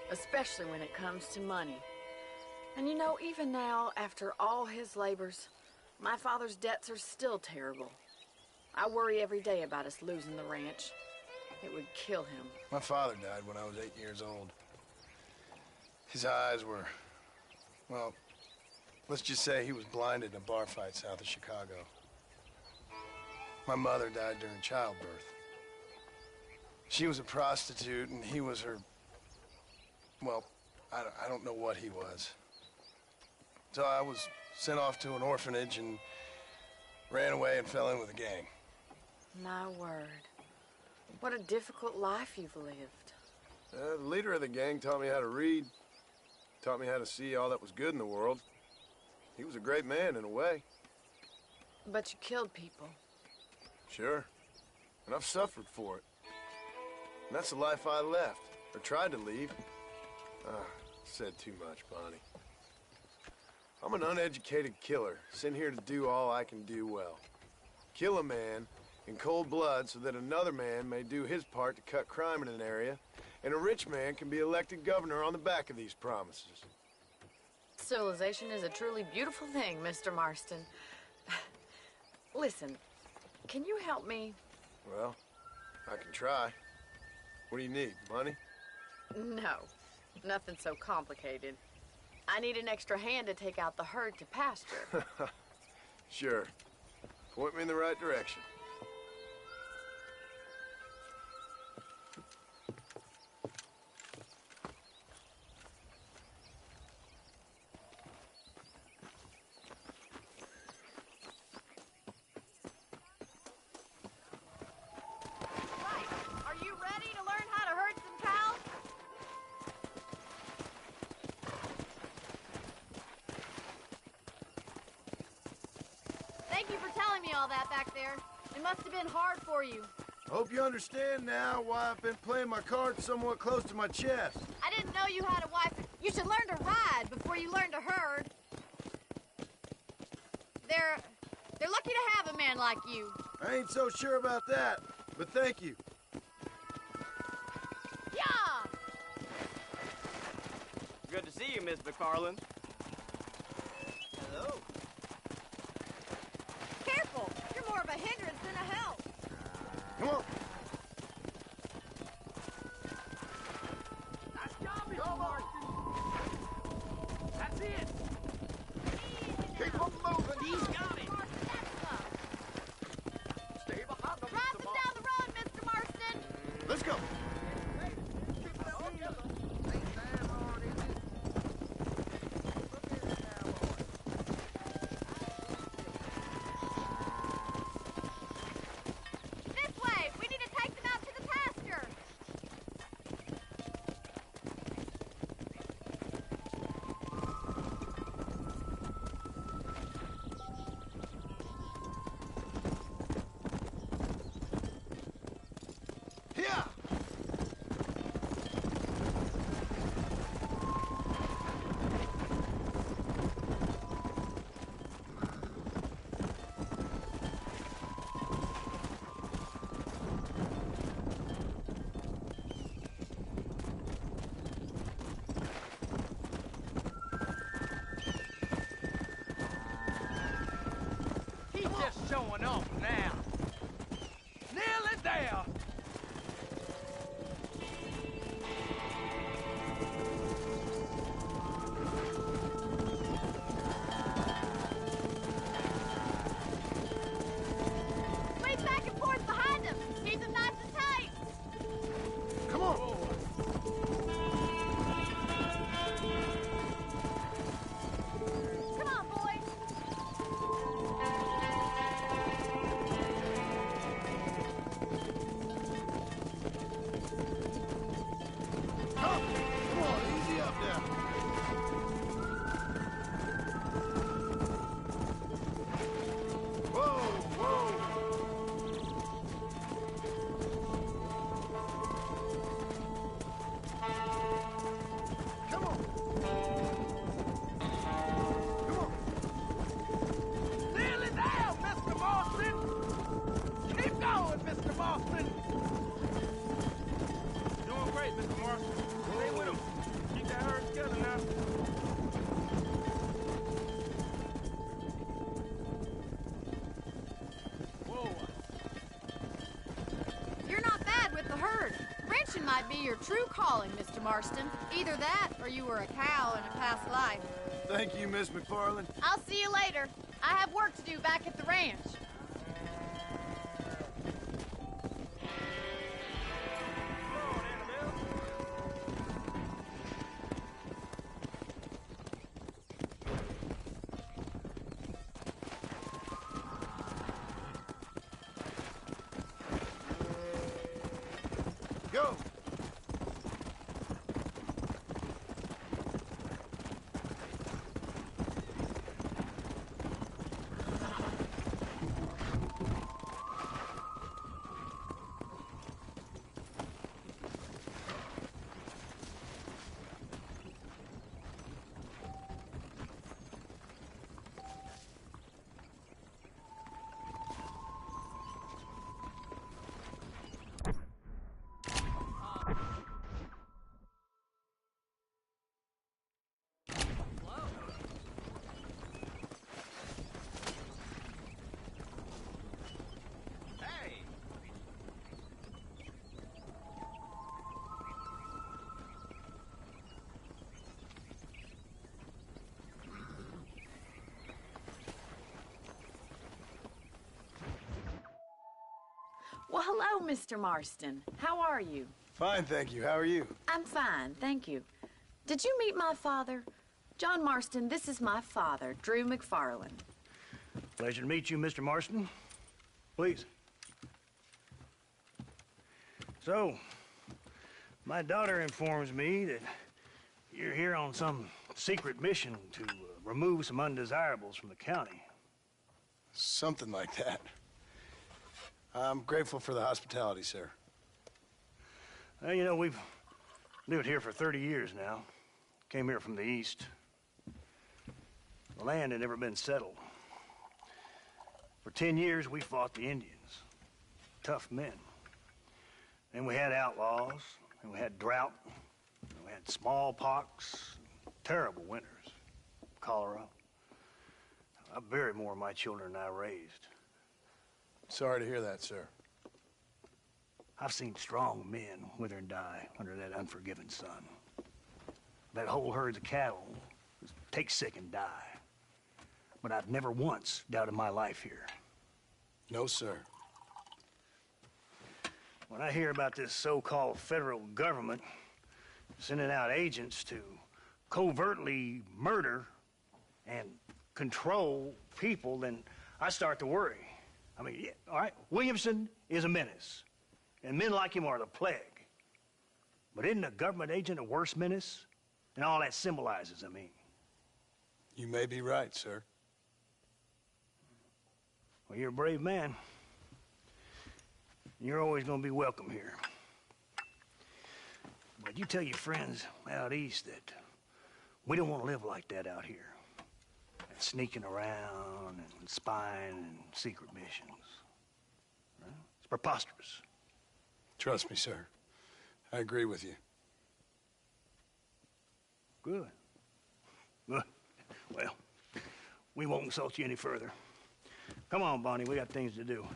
[SPEAKER 8] especially when it comes to money. And you know, even now, after all his labors, my father's debts are still terrible. I worry every day about us losing the ranch. It would kill him.
[SPEAKER 6] My father died when I was 8 years old. His eyes were, well, let's just say he was blinded in a bar fight south of Chicago. My mother died during childbirth. She was a prostitute, and he was her, well, I don't know what he was. So I was sent off to an orphanage and ran away and fell in with a gang.
[SPEAKER 8] My word. What a difficult life you've lived.
[SPEAKER 6] The leader of the gang taught me how to read, taught me how to see all that was good in the world. He was a great man in a way.
[SPEAKER 8] But you killed people.
[SPEAKER 6] Sure. And I've suffered for it. And that's the life I left, or tried to leave. Said too much, Bonnie. I'm an uneducated killer, sent here to do all I can do well. Kill a man in cold blood so that another man may do his part to cut crime in an area, and a rich man can be elected governor on the back of these promises.
[SPEAKER 8] Civilization is a truly beautiful thing, Mr. Marston. Listen, can you help me?
[SPEAKER 6] Well, I can try. What do you need, money?
[SPEAKER 8] No, nothing so complicated. I need an extra hand to take out the herd to pasture.
[SPEAKER 6] Sure. Point me in the right direction.
[SPEAKER 8] Are you ready to learn how to herd some cows?
[SPEAKER 15] Thank you for telling me all that back there. It must have been hard for you.
[SPEAKER 6] Hope you understand now why I've been playing my cards somewhat close to my chest.
[SPEAKER 15] I didn't know you had a wife. You should learn to ride before you learn to herd. They're lucky to have a man like you.
[SPEAKER 6] I ain't so sure about that, but thank you.
[SPEAKER 15] Yeah!
[SPEAKER 9] Good to see you, Miss McFarland. Hello.
[SPEAKER 15] Careful! You're more of a hindrance than a help.
[SPEAKER 6] Come on.
[SPEAKER 9] Nice job, Mr. Marston. That's it.
[SPEAKER 6] Keep on moving.
[SPEAKER 9] He's got it.
[SPEAKER 6] Stay behind them,
[SPEAKER 15] Drive us down the road, Mr. Marston.
[SPEAKER 6] Let's go.
[SPEAKER 15] This way. We need to take them out to the pasture.
[SPEAKER 6] Here.
[SPEAKER 9] He's just showing off now. Nearly there.
[SPEAKER 15] Sweep back and forth behind them. Keep them nice and tight.
[SPEAKER 6] Come on.
[SPEAKER 15] Come on, boys.
[SPEAKER 6] Come on, easy up now. Whoa, whoa. Come on. Come on.
[SPEAKER 9] Nearly there, Mr. Marston. Keep going, Mr. Marston. Doing great, Mr. Marston. Stay with him. Keep that herd together now. Whoa.
[SPEAKER 15] You're not bad with the herd. Ranching might be your true calling, Mr. Marston. Either that, or you were a cow in a past life.
[SPEAKER 6] Thank you, Miss McFarland.
[SPEAKER 15] I'll see you later. I have work to do back at the ranch.
[SPEAKER 6] Go.
[SPEAKER 8] Well, hello, Mr. Marston. How are you?
[SPEAKER 6] Fine, thank you. How are you?
[SPEAKER 8] I'm fine, thank you. Did you meet my father? John Marston, this is my father, Drew McFarland.
[SPEAKER 16] Pleasure to meet you, Mr. Marston. Please. So, my daughter informs me that you're here on some secret mission to remove some undesirables from the county.
[SPEAKER 6] Something like that. I'm grateful for the hospitality, sir.
[SPEAKER 16] Well, you know, we've lived here for 30 years now. Came here from the east. The land had never been settled. For 10 years, we fought the Indians. Tough men. Then we had outlaws, and we had drought, and we had smallpox, terrible winters, cholera. I buried more of my children than I raised.
[SPEAKER 6] Sorry to hear that, sir.
[SPEAKER 16] I've seen strong men wither and die under that unforgiving sun. That whole herds of cattle just take sick and die. But I've never once doubted my life here.
[SPEAKER 6] No, sir.
[SPEAKER 16] When I hear about this so-called federal government sending out agents to covertly murder and control people, then I start to worry. I mean, yeah, all right, Williamson is a menace, and men like him are the plague. But isn't a government agent a worse menace? And all that symbolizes, I mean.
[SPEAKER 6] You may be right, sir.
[SPEAKER 16] Well, you're a brave man. You're always gonna be welcome here. But you tell your friends out east that we don't want to live like that out here. And sneaking around and spying and secret missions. Right? It's preposterous.
[SPEAKER 6] Trust me, sir. I agree with you.
[SPEAKER 16] Good. Good. Well, we won't insult you any further. Come on, Bonnie, we got things to do.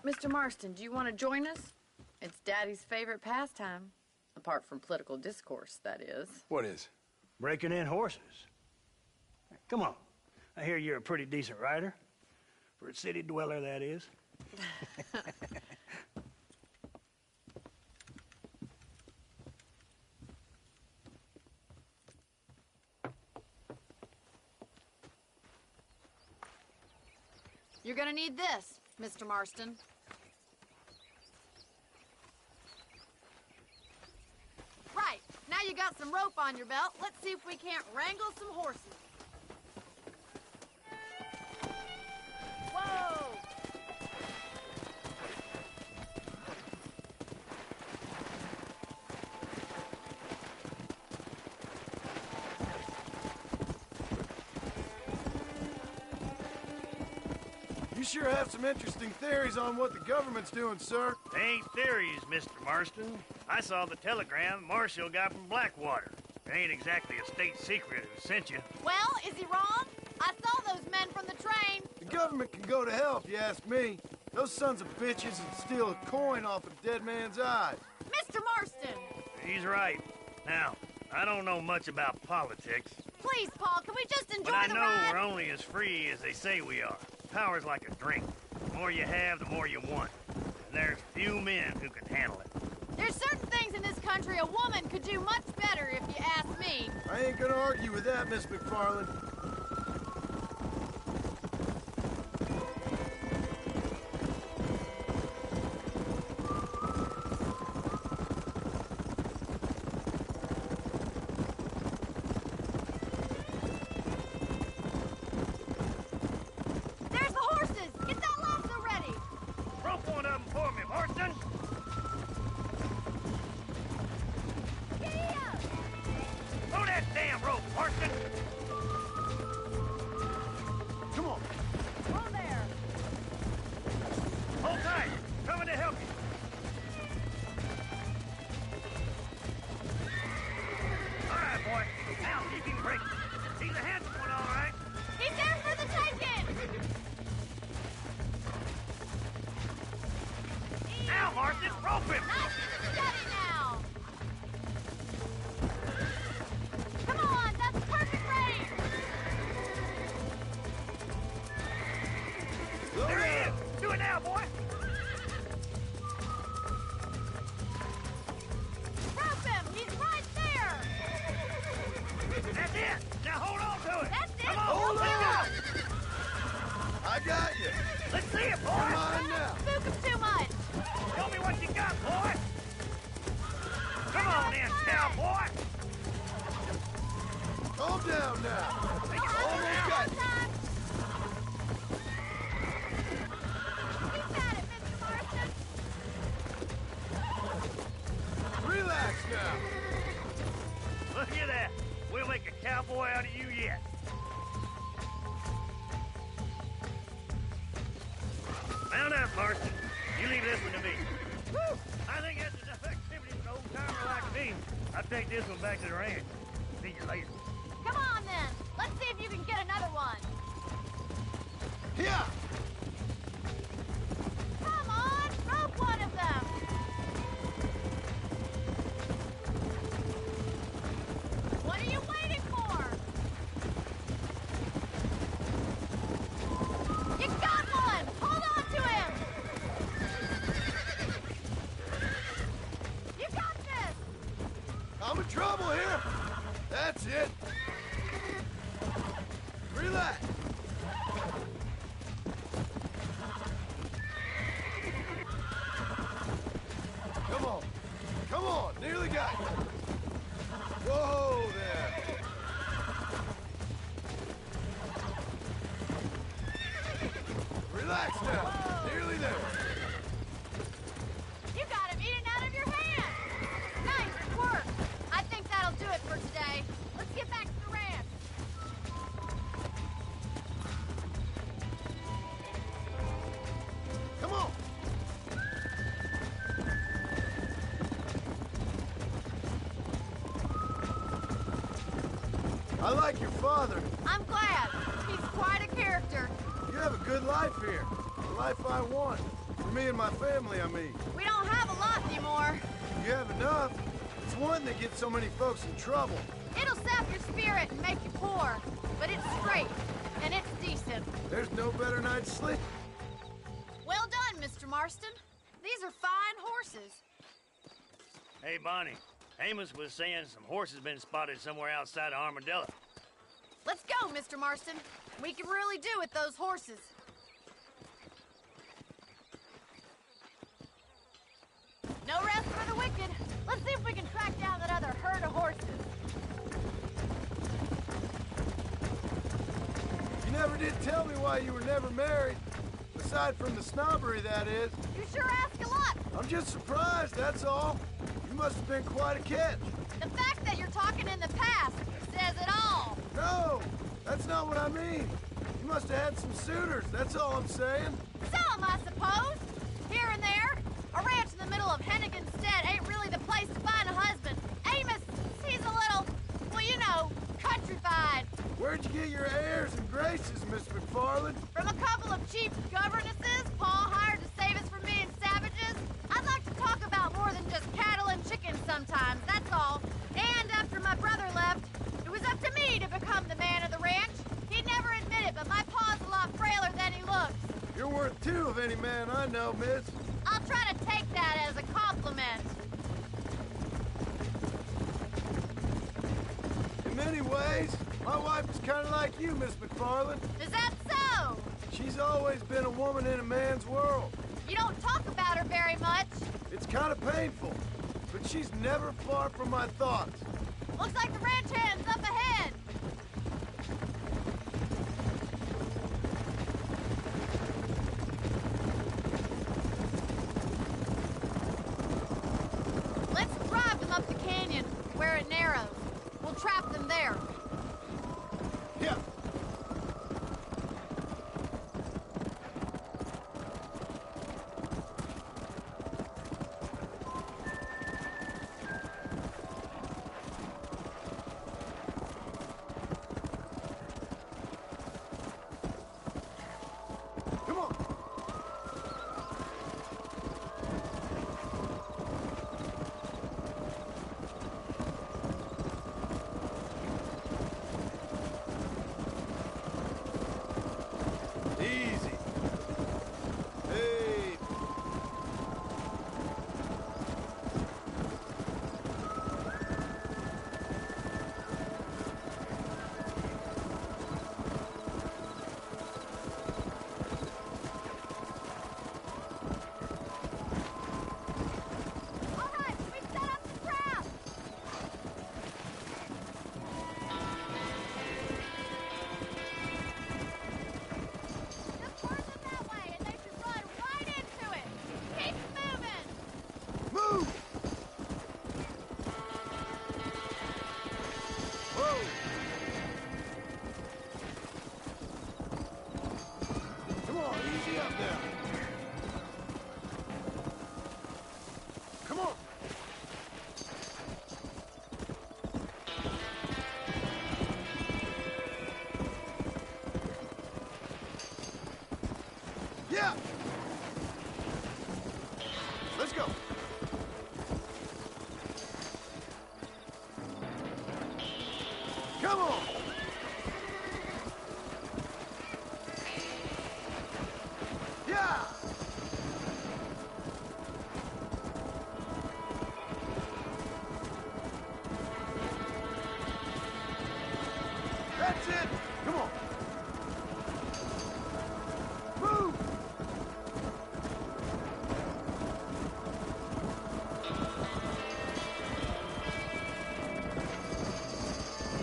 [SPEAKER 8] Mr. Marston, do you want to join us? It's Daddy's favorite pastime. Apart from political discourse, that is.
[SPEAKER 6] What is?
[SPEAKER 16] Breaking in horses. Come on. I hear you're a pretty decent rider. For a city dweller, that is.
[SPEAKER 15] You're gonna need this, Mr. Marston. Right, now you got some rope on your belt. Let's see if we can't wrangle some horses. Whoa!
[SPEAKER 6] You sure have some interesting theories on what the government's doing, sir.
[SPEAKER 16] They ain't theories, Mr. Marston. I saw the telegram Marshall got from Blackwater. It ain't exactly a state secret who sent you.
[SPEAKER 15] Well, is he wrong? I saw those men from the train.
[SPEAKER 6] The government can go to hell, if you ask me. Those sons of bitches would steal a coin off a dead man's eyes.
[SPEAKER 15] Mr. Marston!
[SPEAKER 16] He's right. Now, I don't know much about politics.
[SPEAKER 15] Please, Paul, can we just enjoy
[SPEAKER 16] But I
[SPEAKER 15] the
[SPEAKER 16] know
[SPEAKER 15] ride?
[SPEAKER 16] we're only as free as they say we are. Power's like a drink. The more you have, the more you want. And there's few men who can handle it.
[SPEAKER 15] There's certain things in this country a woman could do much better, if you ask me.
[SPEAKER 6] I ain't gonna argue with that, Miss McFarland.
[SPEAKER 15] There's the horses! Get that lasso ready!
[SPEAKER 16] Rope one of them for me, Marston! Throw that damn rope, Marston!
[SPEAKER 6] Come on.
[SPEAKER 15] Hold there!
[SPEAKER 16] Hold tight! Coming to help you! All right, boy. Now keep him breaking. He's a handsome one, all right.
[SPEAKER 15] He's there for the taking!
[SPEAKER 16] Now, Marston, rope him!
[SPEAKER 15] Nice and steady now! Come on, that's perfect range!
[SPEAKER 16] There he is! Do it now, boy!
[SPEAKER 15] Rope him! He's right there!
[SPEAKER 16] That's it! Now hold on to it!
[SPEAKER 15] That's it!
[SPEAKER 16] Come on,
[SPEAKER 6] Hold
[SPEAKER 16] let's
[SPEAKER 6] on!
[SPEAKER 16] go!
[SPEAKER 6] I got you.
[SPEAKER 16] Let's see it, boy!
[SPEAKER 6] Come on now.
[SPEAKER 15] Spook him too much!
[SPEAKER 16] Show me what you got, boy! Come on in, cowboy!
[SPEAKER 6] Calm down now.
[SPEAKER 16] Take it
[SPEAKER 6] Almost got you.
[SPEAKER 16] Marston, you leave this one to me. Woo! I think that's enough activity for an old-timer like me. I'll take this one back to the ranch. See you later.
[SPEAKER 15] Come on, then. Let's see if you can get another one.
[SPEAKER 6] Here!
[SPEAKER 15] Come on, rope one of them. What are you waiting for? You got one! Hold on to him! You got this!
[SPEAKER 6] I'm in trouble here. That's it. Relax. Come on. Come on. Nearly got you. Whoa there. Relax now. Nearly there.
[SPEAKER 15] You got him eating out of your hand! Nice work! I think that'll do it for today. Let's get back to the ranch.
[SPEAKER 6] Come on. I like your father.
[SPEAKER 15] I'm glad. He's quite a character.
[SPEAKER 6] You have a good life here. The life I want. For me and my family, I mean.
[SPEAKER 15] We don't have a lot anymore.
[SPEAKER 6] You have enough. It's one that gets so many folks in trouble.
[SPEAKER 15] It'll sap your spirit and make you poor. But it's straight, and it's decent.
[SPEAKER 6] There's no better night's sleep.
[SPEAKER 15] Well done, Mr. Marston. These are fine horses.
[SPEAKER 16] Hey, Bonnie. Amos was saying some horses been spotted somewhere outside of Armadillo.
[SPEAKER 15] Let's go, Mr. Marston. We can really do with those horses. No rest for the wicked. Let's see if we can track down that other herd of horses.
[SPEAKER 6] You never did tell me why you were never married. Aside from the snobbery, that is.
[SPEAKER 15] You sure ask a lot.
[SPEAKER 6] I'm just surprised, that's all. You must have been quite a catch.
[SPEAKER 15] The fact that you're talking in the past says it all.
[SPEAKER 6] No, that's not what I mean. You must have had some suitors, that's all I'm saying.
[SPEAKER 15] Some, I suppose. Here and there. A ranch in the middle of Hennigan's Stead ain't really the place to find a husband. Amos, he's a little, well, you know, countrified.
[SPEAKER 6] Where'd you get your airs and graces, Miss McFarland?
[SPEAKER 15] From a couple of cheap governesses Paul hired to save us from being savages. I'd like to talk about more than just cattle and chickens sometimes, that's all. And after my brother left, it was up to me to become the man of the ranch. He'd never admit it, but my pa's a lot frailer than he looks.
[SPEAKER 6] You're worth two of any man I know, miss.
[SPEAKER 15] I'll try to take that as a compliment.
[SPEAKER 6] In many ways, my wife is kind of like you, Miss McFarland.
[SPEAKER 15] Is that so?
[SPEAKER 6] She's always been a woman in a man's world.
[SPEAKER 15] You don't talk about her very much.
[SPEAKER 6] It's kind of painful, but she's never far from my thoughts.
[SPEAKER 15] Looks like the ranch hand's up ahead. Let's drive them up the canyon, where it narrows. We'll trap them there.
[SPEAKER 6] Yeah. Come on. Easy. Hey.
[SPEAKER 15] All right, we set up the trap. Just turn them that way, and they should run right into it. Keep moving.
[SPEAKER 6] Move! Whoa! Come on, easy up now. Yeah! Let's go. Come on! Yeah! That's it! Come on! Move!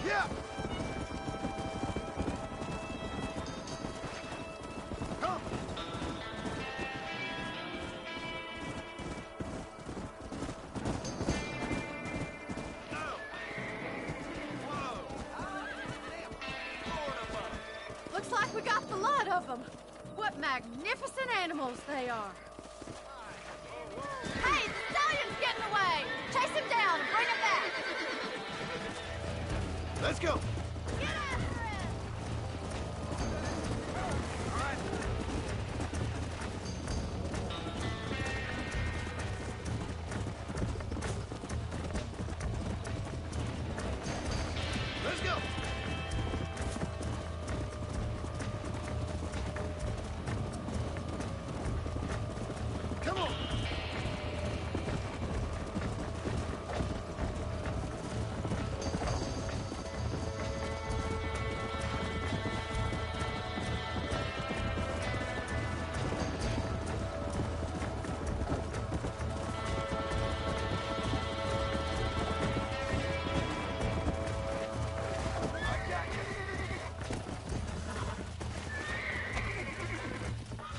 [SPEAKER 6] Yeah! Come!
[SPEAKER 15] Looks like we got the lot of them. What magnificent animals they are. Hey, the stallion's getting away! Chase him down and bring him back!
[SPEAKER 6] Let's go!
[SPEAKER 15] Get after it!
[SPEAKER 6] Let's go! Come on!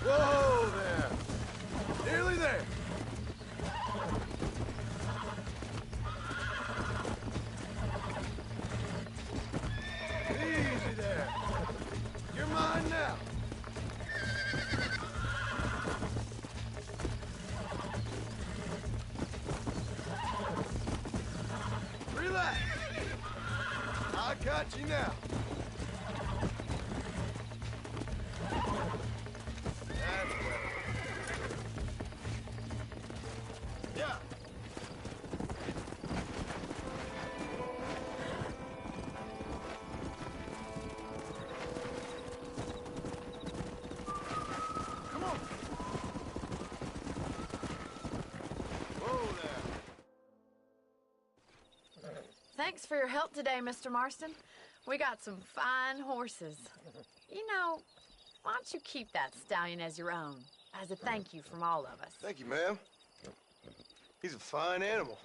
[SPEAKER 6] Whoa there! Nearly there! Easy there! You're mine now! Relax! I got you now! That's better. Yeah! Come on! Whoa there!
[SPEAKER 8] Thanks for your help today, Mr. Marston. We got some fine horses. You know, why don't you keep that stallion as your own, as a thank you from all of us?
[SPEAKER 6] Thank you, ma'am. He's a fine animal.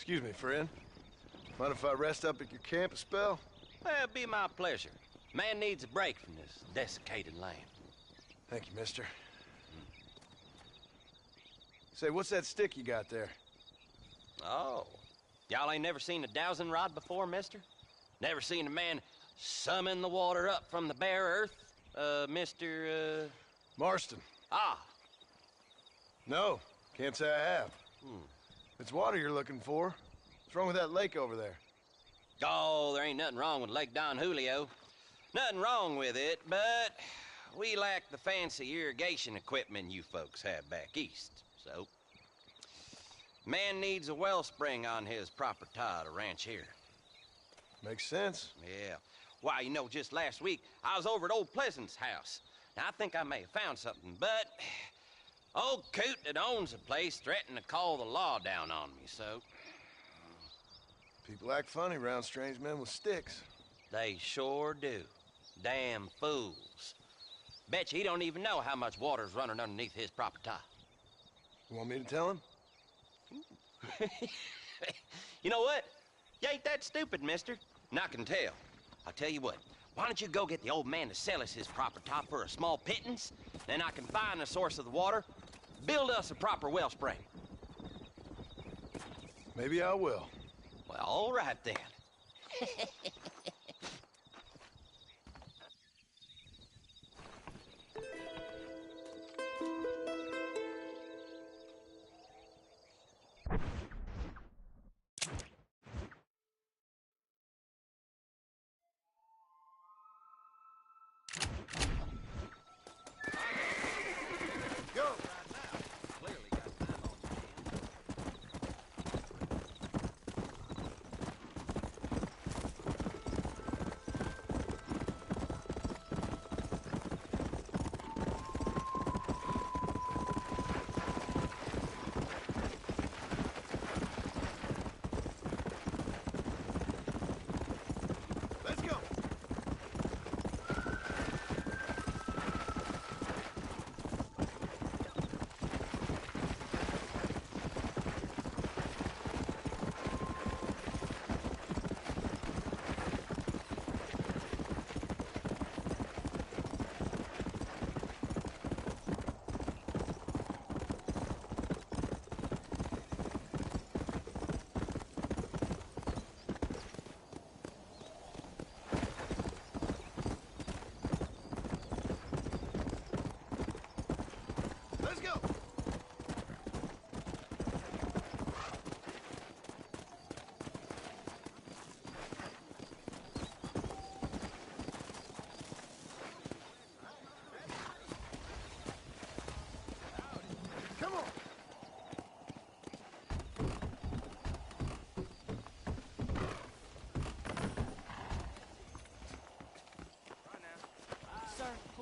[SPEAKER 6] Excuse me, friend. Mind if I rest up at your camp a spell?
[SPEAKER 17] Well, it'd be my pleasure. Man needs a break from this desiccated land.
[SPEAKER 6] Thank you, mister. Say, what's that stick you got there?
[SPEAKER 17] Oh. Y'all ain't never seen a dowsing rod before, mister? Never seen a man summon the water up from the bare earth? Mr.
[SPEAKER 6] Marston.
[SPEAKER 17] Ah.
[SPEAKER 6] No, can't say I have. It's water you're looking for. What's wrong with that lake over there?
[SPEAKER 17] Oh, there ain't nothing wrong with Lake Don Julio. Nothing wrong with it, but we lack the fancy irrigation equipment you folks have back east, so... Man needs a wellspring on his property to ranch here.
[SPEAKER 6] Makes sense.
[SPEAKER 17] Yeah. Why, you know, just last week, I was over at old Pleasant's house. Now, I think I may have found something, but... Old coot that owns the place threatened to call the law down on me, so...
[SPEAKER 6] People act funny around strange men with sticks.
[SPEAKER 17] They sure do. Damn fools. Bet you he don't even know how much water's running underneath his property.
[SPEAKER 6] You want me to tell him?
[SPEAKER 17] You know what? You ain't that stupid, mister. And I can tell. I'll tell you what. Why don't you go get the old man to sell us his property for a small pittance? Then I can find the source of the water, build us a proper wellspring.
[SPEAKER 6] Maybe I will.
[SPEAKER 17] Well, all right then.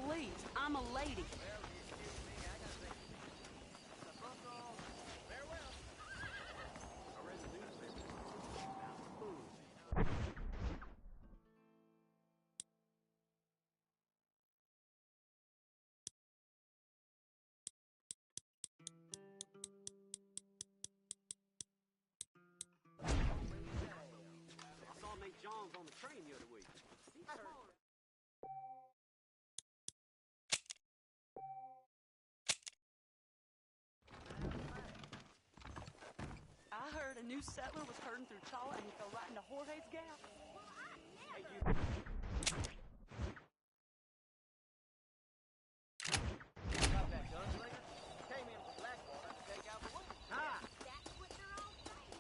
[SPEAKER 1] Please, I'm a lady. I saw Nate Johns on the train the other week. I heard a new settler was herding through Challa and he fell right into Jorge's Gap. Hey, you... Got that gunslinger? Came in from Blackwater to take out the wood. Ah! That's what they're all saying.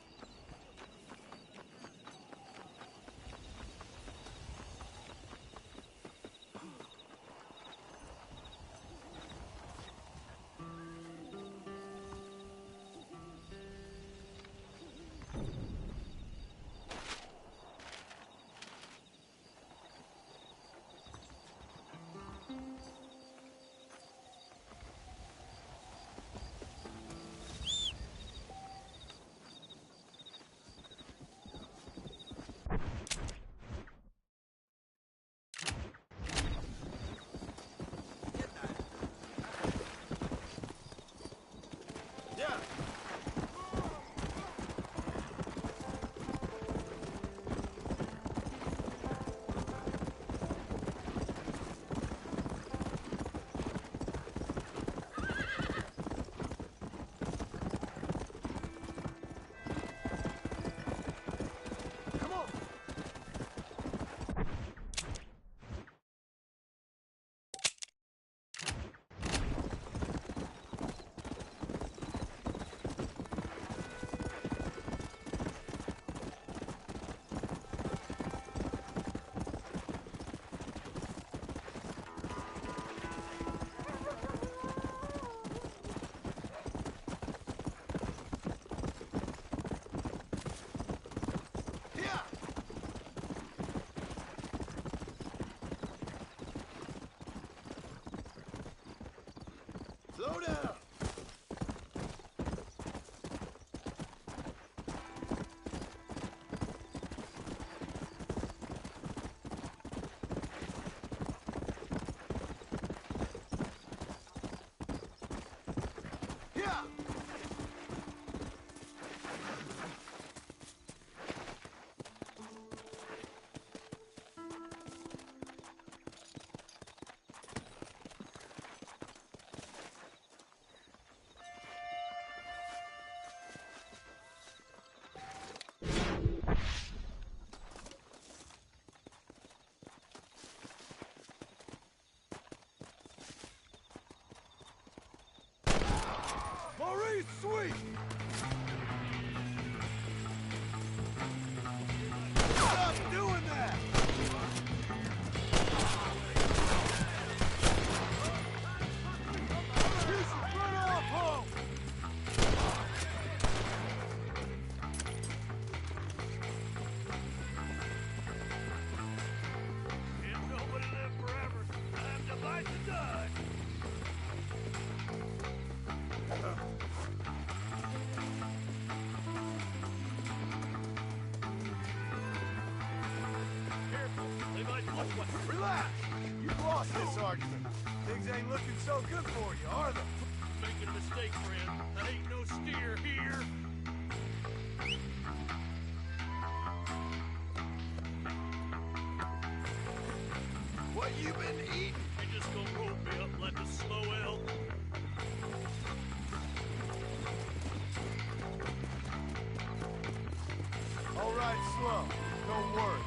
[SPEAKER 6] Slow down! Maurice, sweet! Stop doing that! You should run off home!
[SPEAKER 16] If nobody live forever, time to bite the dust. Careful, they might look like.
[SPEAKER 6] Relax! You've lost this argument. Things ain't looking so good for you, are they?
[SPEAKER 16] Making a mistake, friend. That ain't no steer here.
[SPEAKER 6] What you been eating?
[SPEAKER 16] You just gonna rope me up like a slow elk?
[SPEAKER 6] All right, slow. Don't worry.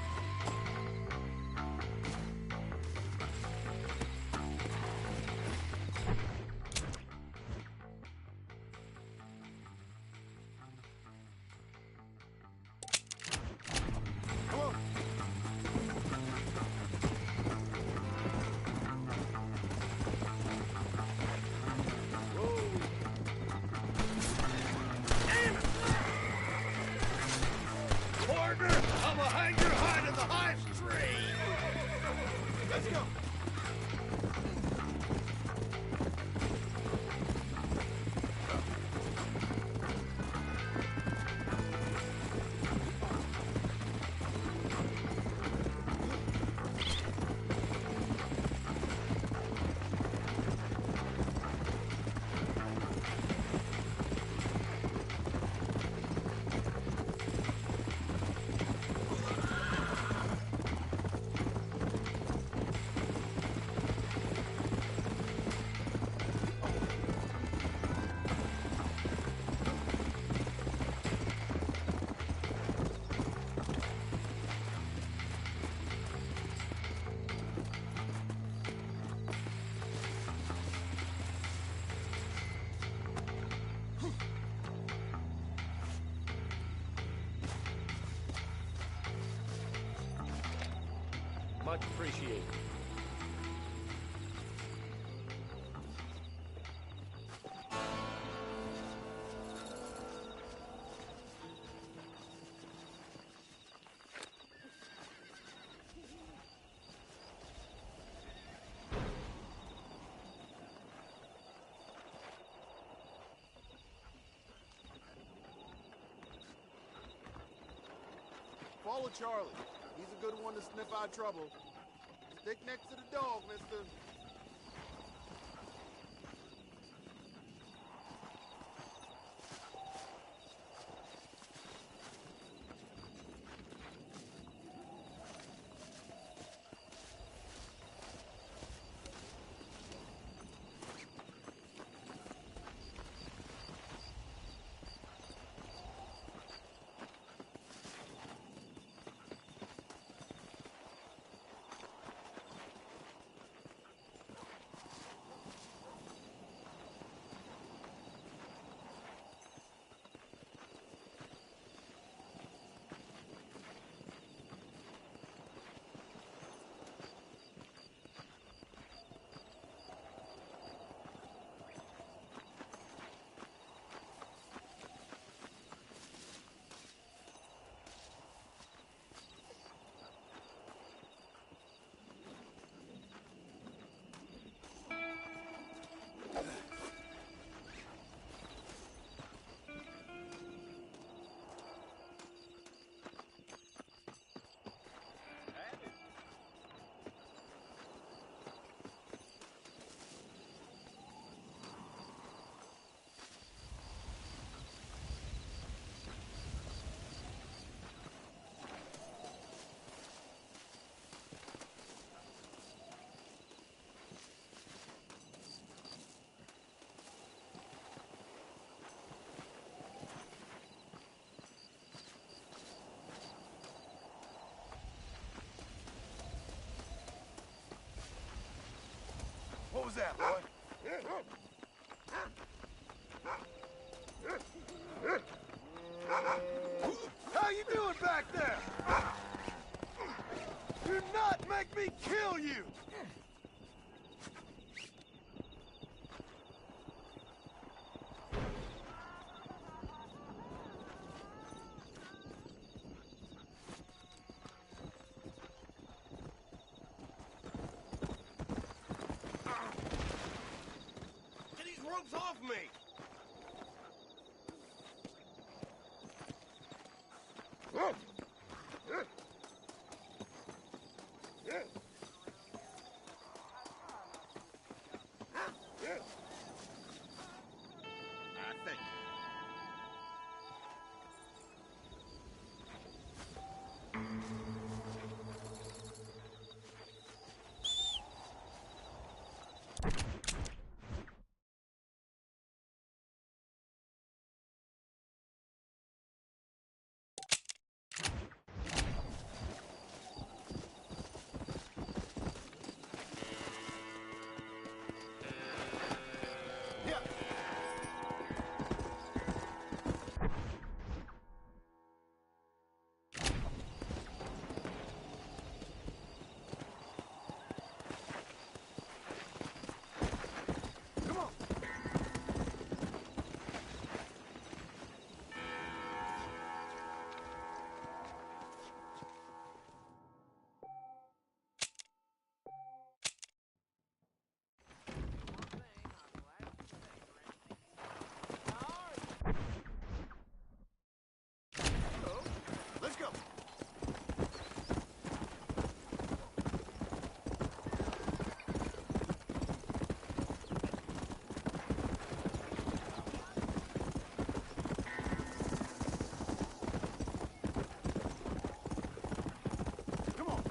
[SPEAKER 6] Come on.
[SPEAKER 16] Partner, I'm gonna hang your hide in the highest tree!
[SPEAKER 6] Let's go.
[SPEAKER 16] Much appreciated.
[SPEAKER 9] Follow Charlie. He's a good one to sniff out trouble. Stick next to the dog, mister.
[SPEAKER 6] that, boy? How you doing back there? Do not make me kill you!
[SPEAKER 9] Get these ropes off me! Thank you. Let's go. Come on.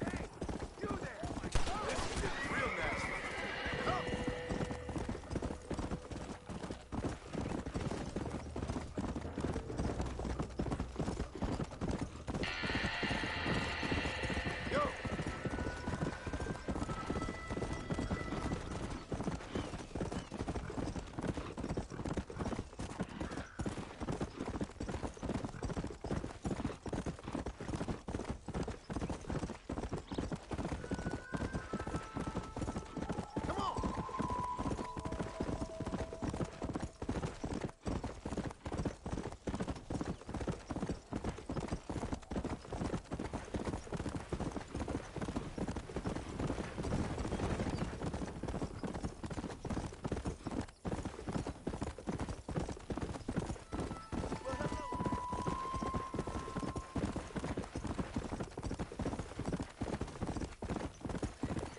[SPEAKER 9] Hey, you there. This is getting real nasty. Come. Go! Come on!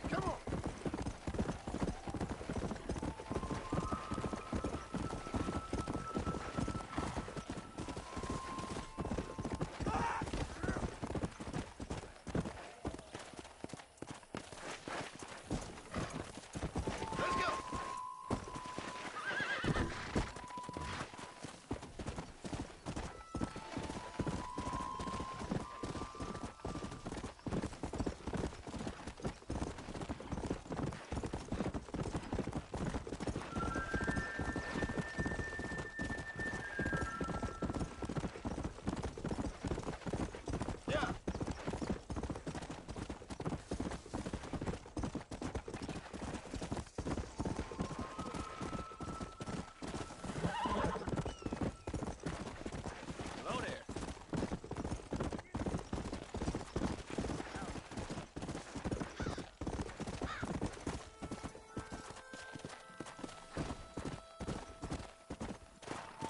[SPEAKER 9] Come on! Let's go! Yeah. Hello there.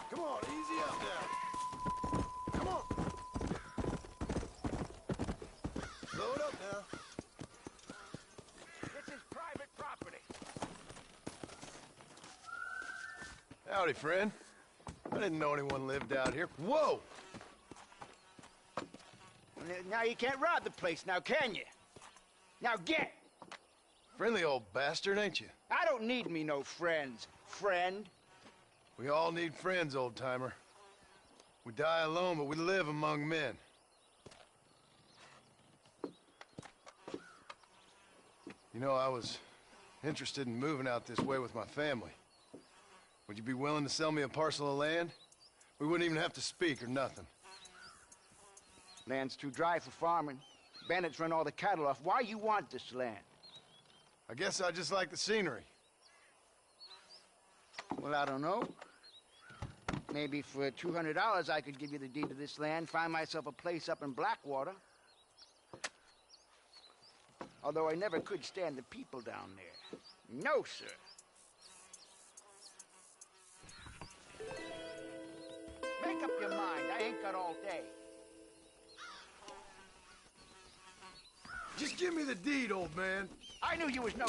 [SPEAKER 6] Come on, easy up now. Come on. Slow it up now.
[SPEAKER 5] This is private property.
[SPEAKER 6] Howdy, friend. I didn't know anyone lived out here. Whoa!
[SPEAKER 9] Now you can't rob the place now, can you? Now get!
[SPEAKER 6] Friendly old bastard, ain't you?
[SPEAKER 9] I don't need me no friends, friend.
[SPEAKER 6] We all need friends, old-timer. We die alone, but we live among men. You know, I was interested in moving out this way with my family. Would you be willing to sell me a parcel of land? We wouldn't even have to speak or nothing.
[SPEAKER 18] Land's too dry for farming. Bandits run all the cattle off. Why you want this land?
[SPEAKER 6] I guess I just like the scenery.
[SPEAKER 18] Well, I don't know. Maybe for $200 I could give you the deed to this land, find myself a place up in Blackwater. Although I never could stand the people down there. No, sir. Make up your mind. I ain't got all day.
[SPEAKER 6] Just give me the deed, old man.
[SPEAKER 18] I knew you was no...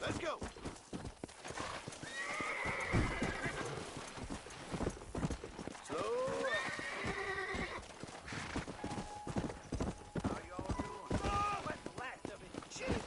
[SPEAKER 6] Let's go. Slow up.
[SPEAKER 18] How y'all doing? Oh, what's the last of it? Jeez.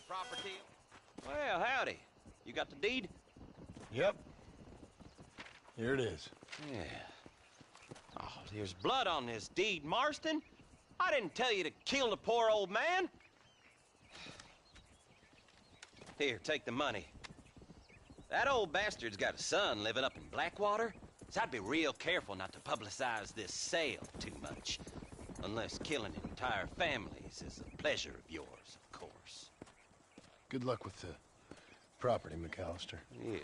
[SPEAKER 17] Property? Well, howdy. You got the deed?
[SPEAKER 6] Yep. Here it is.
[SPEAKER 17] Yeah. Oh, there's blood on this deed, Marston. I didn't tell you to kill the poor old man. Here, take the money. That old bastard's got a son living up in Blackwater, so I'd be real careful not to publicize this sale too much. Unless killing entire families is a pleasure of yours, of course.
[SPEAKER 6] Good luck with the property, McAllister.
[SPEAKER 17] Yeah.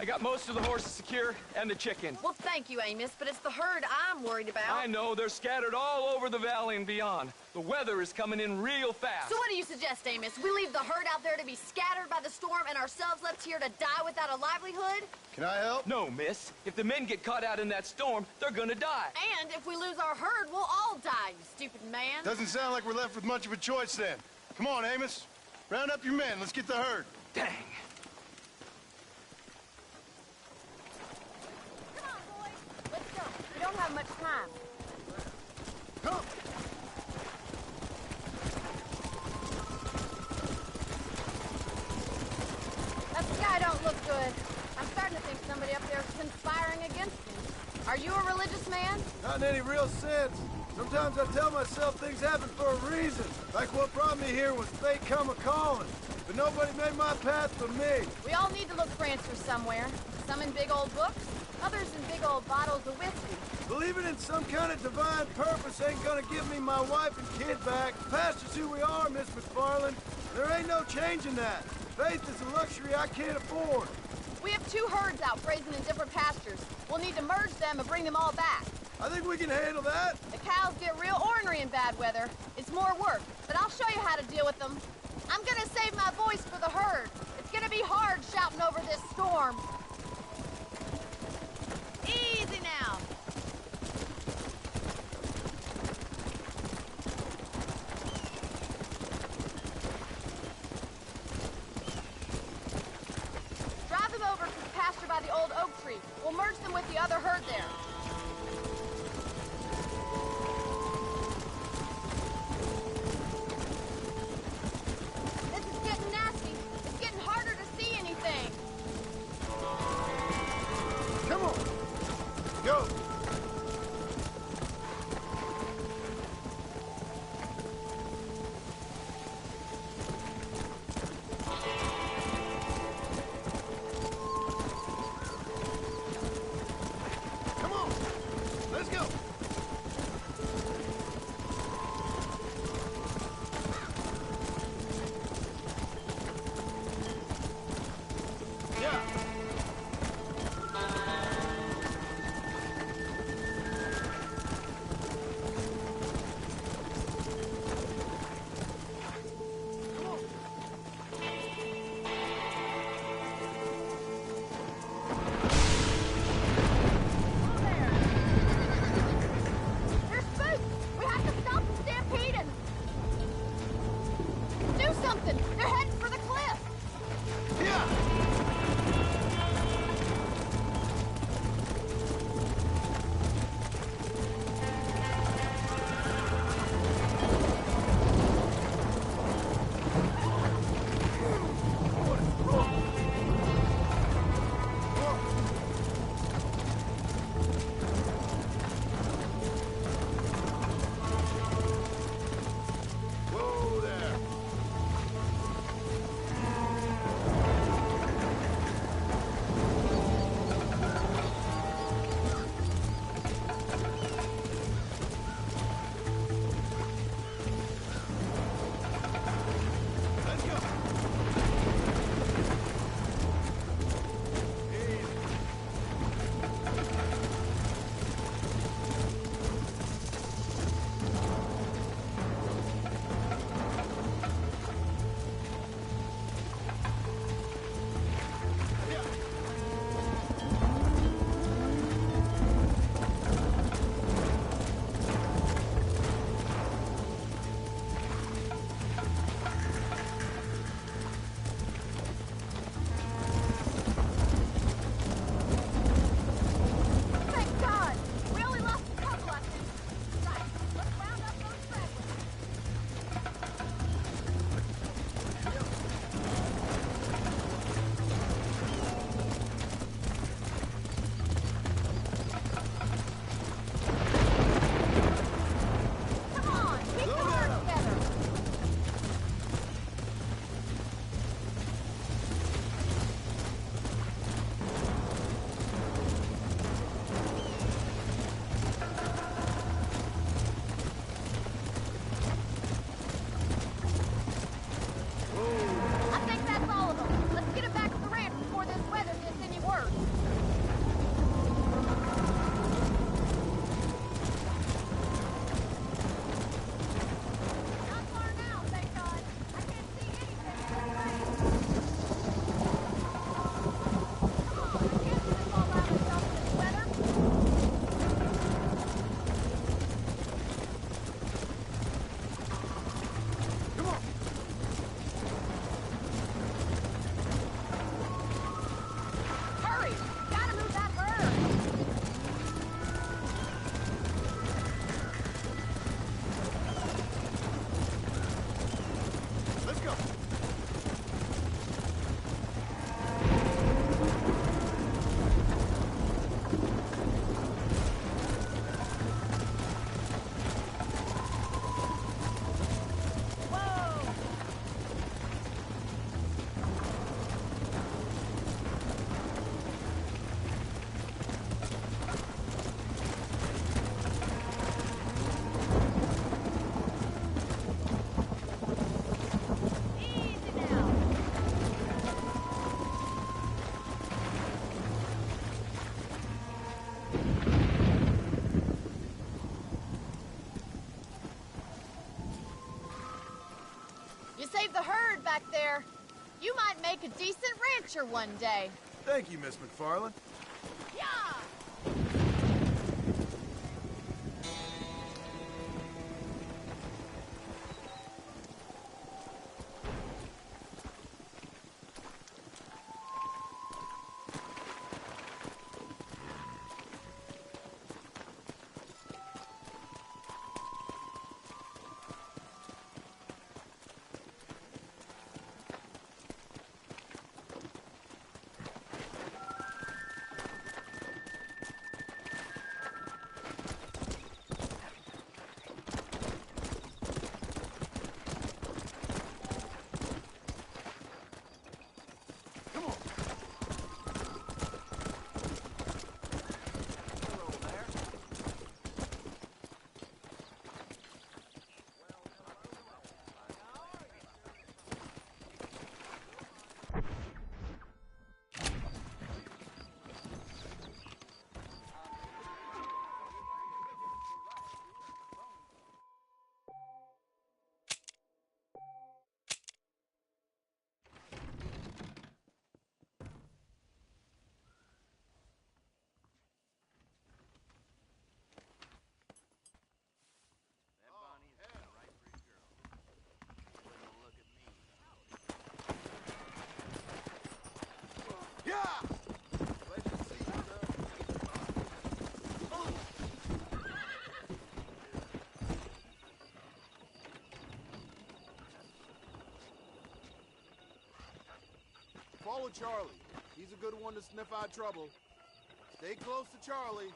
[SPEAKER 9] I got most of the horses secure and the chickens.
[SPEAKER 15] Well, thank you, Amos, but it's the herd I'm worried about.
[SPEAKER 9] I know, they're scattered all over the valley and beyond. The weather is coming in real fast.
[SPEAKER 15] So what do you suggest, Amos? We leave the herd out there to be scattered by the storm and ourselves left here to die without a livelihood?
[SPEAKER 6] Can I help?
[SPEAKER 9] No, miss. If the men get caught out in that storm, they're gonna die.
[SPEAKER 15] And if we lose our herd, we'll all die, you stupid man.
[SPEAKER 6] Doesn't sound like we're left with much of a choice then. Come on, Amos. Round up your men. Let's get the herd.
[SPEAKER 9] Dang.
[SPEAKER 15] Come on, boys. Let's go. We don't have much time.
[SPEAKER 6] Come.
[SPEAKER 15] That sky don't look good. I'm starting to think somebody up there is conspiring against me. Are you a religious man?
[SPEAKER 6] Not in any real sense. Sometimes I tell myself things happen for a reason. Like what brought me here was fate come a-calling. But nobody made my path for me.
[SPEAKER 15] We all need to look for answers somewhere. Some in big old books, others in big old bottles of whiskey.
[SPEAKER 6] Believing in some kind of divine purpose ain't gonna give me my wife and kid back. Past is who we are, Miss McFarland. There ain't no changing that. Faith is a luxury I can't afford.
[SPEAKER 15] We have 2 herds out grazing in different pastures. We'll need to merge them and bring them all back.
[SPEAKER 6] I think we can handle that.
[SPEAKER 15] The cows get real ornery in bad weather. It's more work, but I'll show you how to deal with them. I'm gonna save my voice for the herd. It's gonna be hard shouting over this storm. Easy now. Drive them over to the pasture by the old oak tree. We'll merge them with the other herd there. This is getting nasty. It's getting harder to see anything.
[SPEAKER 6] Come on. Go. Come on.
[SPEAKER 15] back there. You might make a decent rancher one day.
[SPEAKER 19] Thank you, Miss McFarland.
[SPEAKER 15] Yeah!
[SPEAKER 19] Follow Charlie. He's a good one to sniff out trouble. Stay close to Charlie.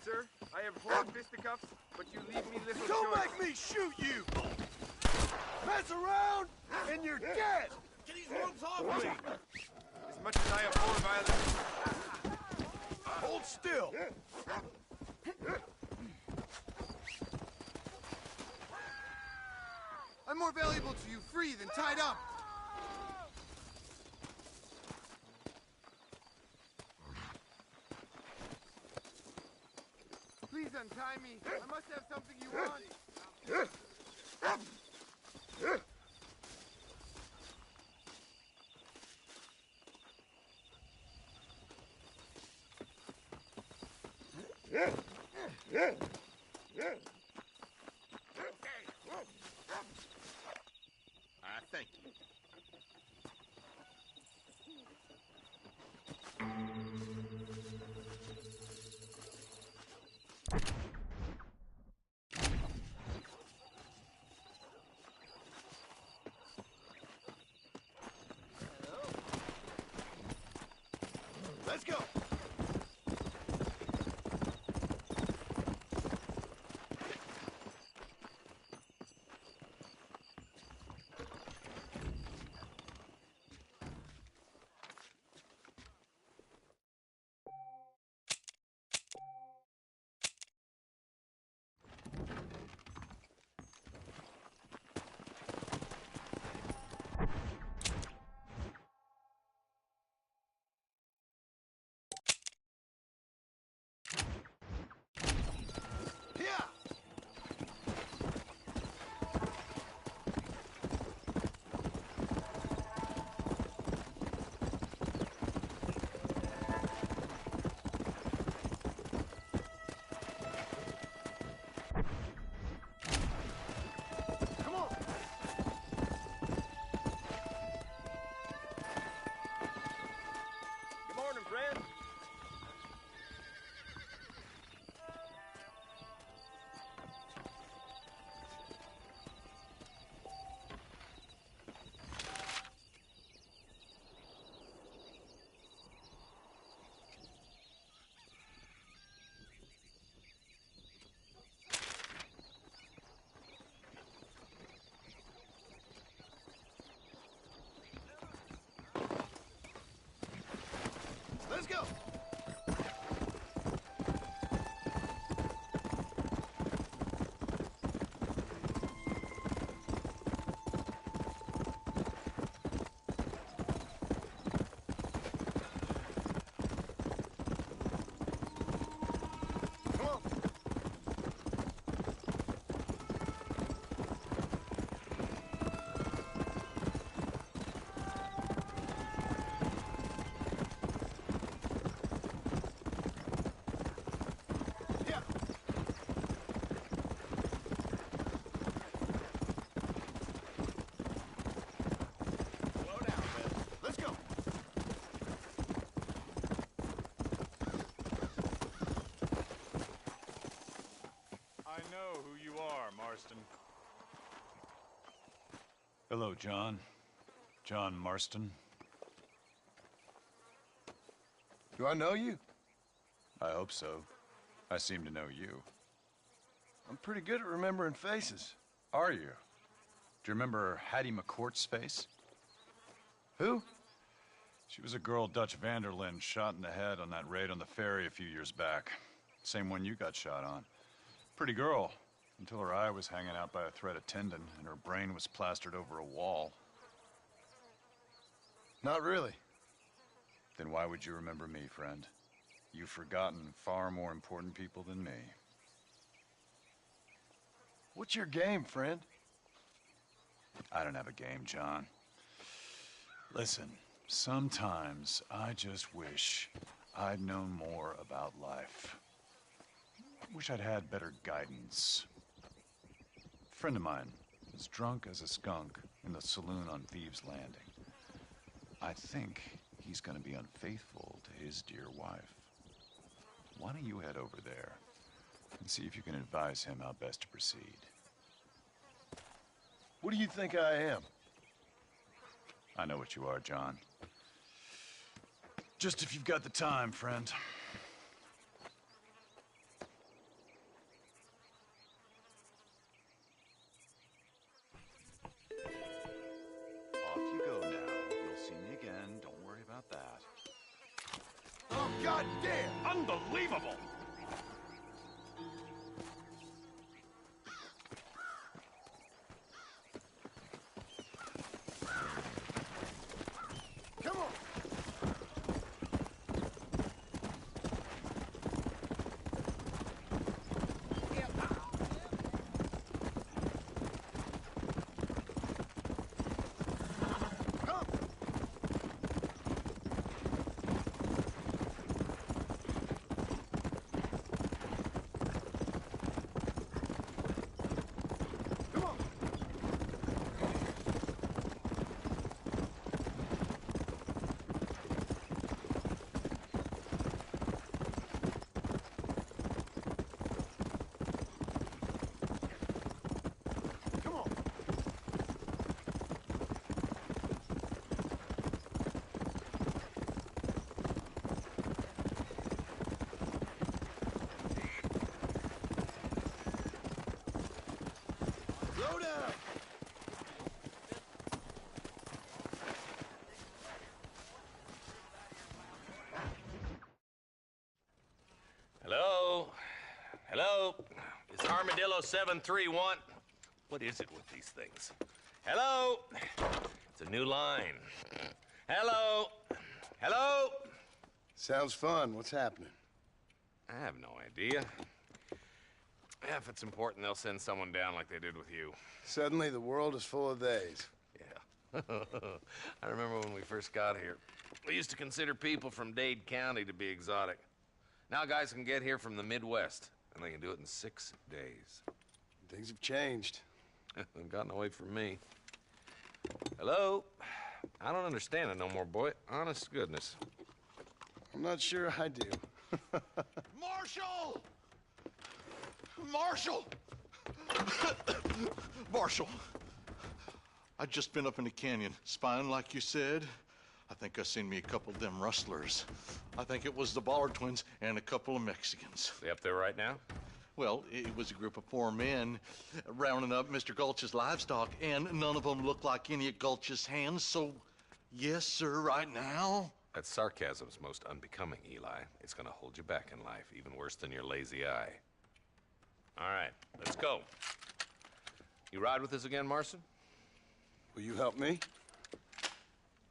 [SPEAKER 20] Sir, I have horse fisticuffs, but you leave me little
[SPEAKER 19] Don't
[SPEAKER 20] choice.
[SPEAKER 19] make me shoot you! Mess around, and you're dead! Get these ropes off me!
[SPEAKER 20] As much as I abhor violence...
[SPEAKER 19] Hold still! I'm more valuable to you free than tied up!
[SPEAKER 20] Please untie me. I must have something you want.
[SPEAKER 11] Thank you.
[SPEAKER 19] Let's go!
[SPEAKER 6] Let's go.
[SPEAKER 21] Marston. Hello, John. John Marston.
[SPEAKER 6] Do I know you?
[SPEAKER 21] I hope so. I seem to know you.
[SPEAKER 6] I'm pretty good at remembering faces.
[SPEAKER 21] Are you? Do you remember Hattie McCourt's face?
[SPEAKER 6] Who?
[SPEAKER 21] She was a girl Dutch Vanderlyn shot in the head on that raid on the ferry a few years back. Same one you got shot on. Pretty girl, until her eye was hanging out by a thread of tendon and her brain was plastered over a wall.
[SPEAKER 6] Not really.
[SPEAKER 21] Then why would you remember me, friend? You've forgotten far more important people than me.
[SPEAKER 6] What's your game, friend?
[SPEAKER 21] I don't have a game, John. Listen, sometimes I just wish I'd known more about life. Wish I'd had better guidance. A friend of mine was drunk as a skunk in the saloon on Thieves' Landing. I think he's gonna be unfaithful to his dear wife. Why don't you head over there and see if you can advise him how best to proceed?
[SPEAKER 6] What do you think I am?
[SPEAKER 21] I know what you are, John. Just if you've got the time, friend. Off you go now. You'll see me again. Don't worry about that.
[SPEAKER 6] Oh, goddamn!
[SPEAKER 21] Unbelievable!
[SPEAKER 6] Come on! Slow down!
[SPEAKER 11] Hello? Hello? Is Armadillo 731? What is it with these things? Hello? It's a new line. Hello? Hello?
[SPEAKER 6] Sounds fun. What's happening?
[SPEAKER 11] I have no idea. Yeah, if it's important, they'll send someone down like they did with you.
[SPEAKER 6] Suddenly, the world is full of theys.
[SPEAKER 11] Yeah. I remember when we first got here. We used to consider people from Dade County to be exotic. Now guys can get here from the Midwest, and they can do it in 6 days.
[SPEAKER 6] Things have changed.
[SPEAKER 11] They've gotten away from me. Hello? I don't understand it no more, boy. Honest to goodness.
[SPEAKER 6] I'm not sure I do.
[SPEAKER 22] Marshal! Marshal! Marshal! I just been up in the canyon, spying like you said. I think I seen me a couple of them rustlers. I think it was the Ballard twins and a couple of Mexicans.
[SPEAKER 11] They up there right now?
[SPEAKER 22] Well, it was a group of 4 men rounding up Mr. Gulch's livestock, and none of them looked like any of Gulch's hands, so yes, sir, right now.
[SPEAKER 11] That sarcasm's most unbecoming, Eli. It's gonna hold you back in life, even worse than your lazy eye. All right, let's go. You ride with us again, Marston?
[SPEAKER 6] Will you help me?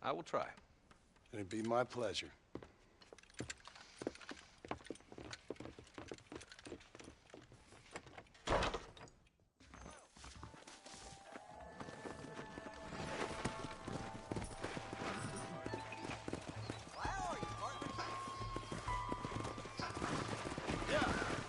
[SPEAKER 11] I will try.
[SPEAKER 6] It'd be my pleasure.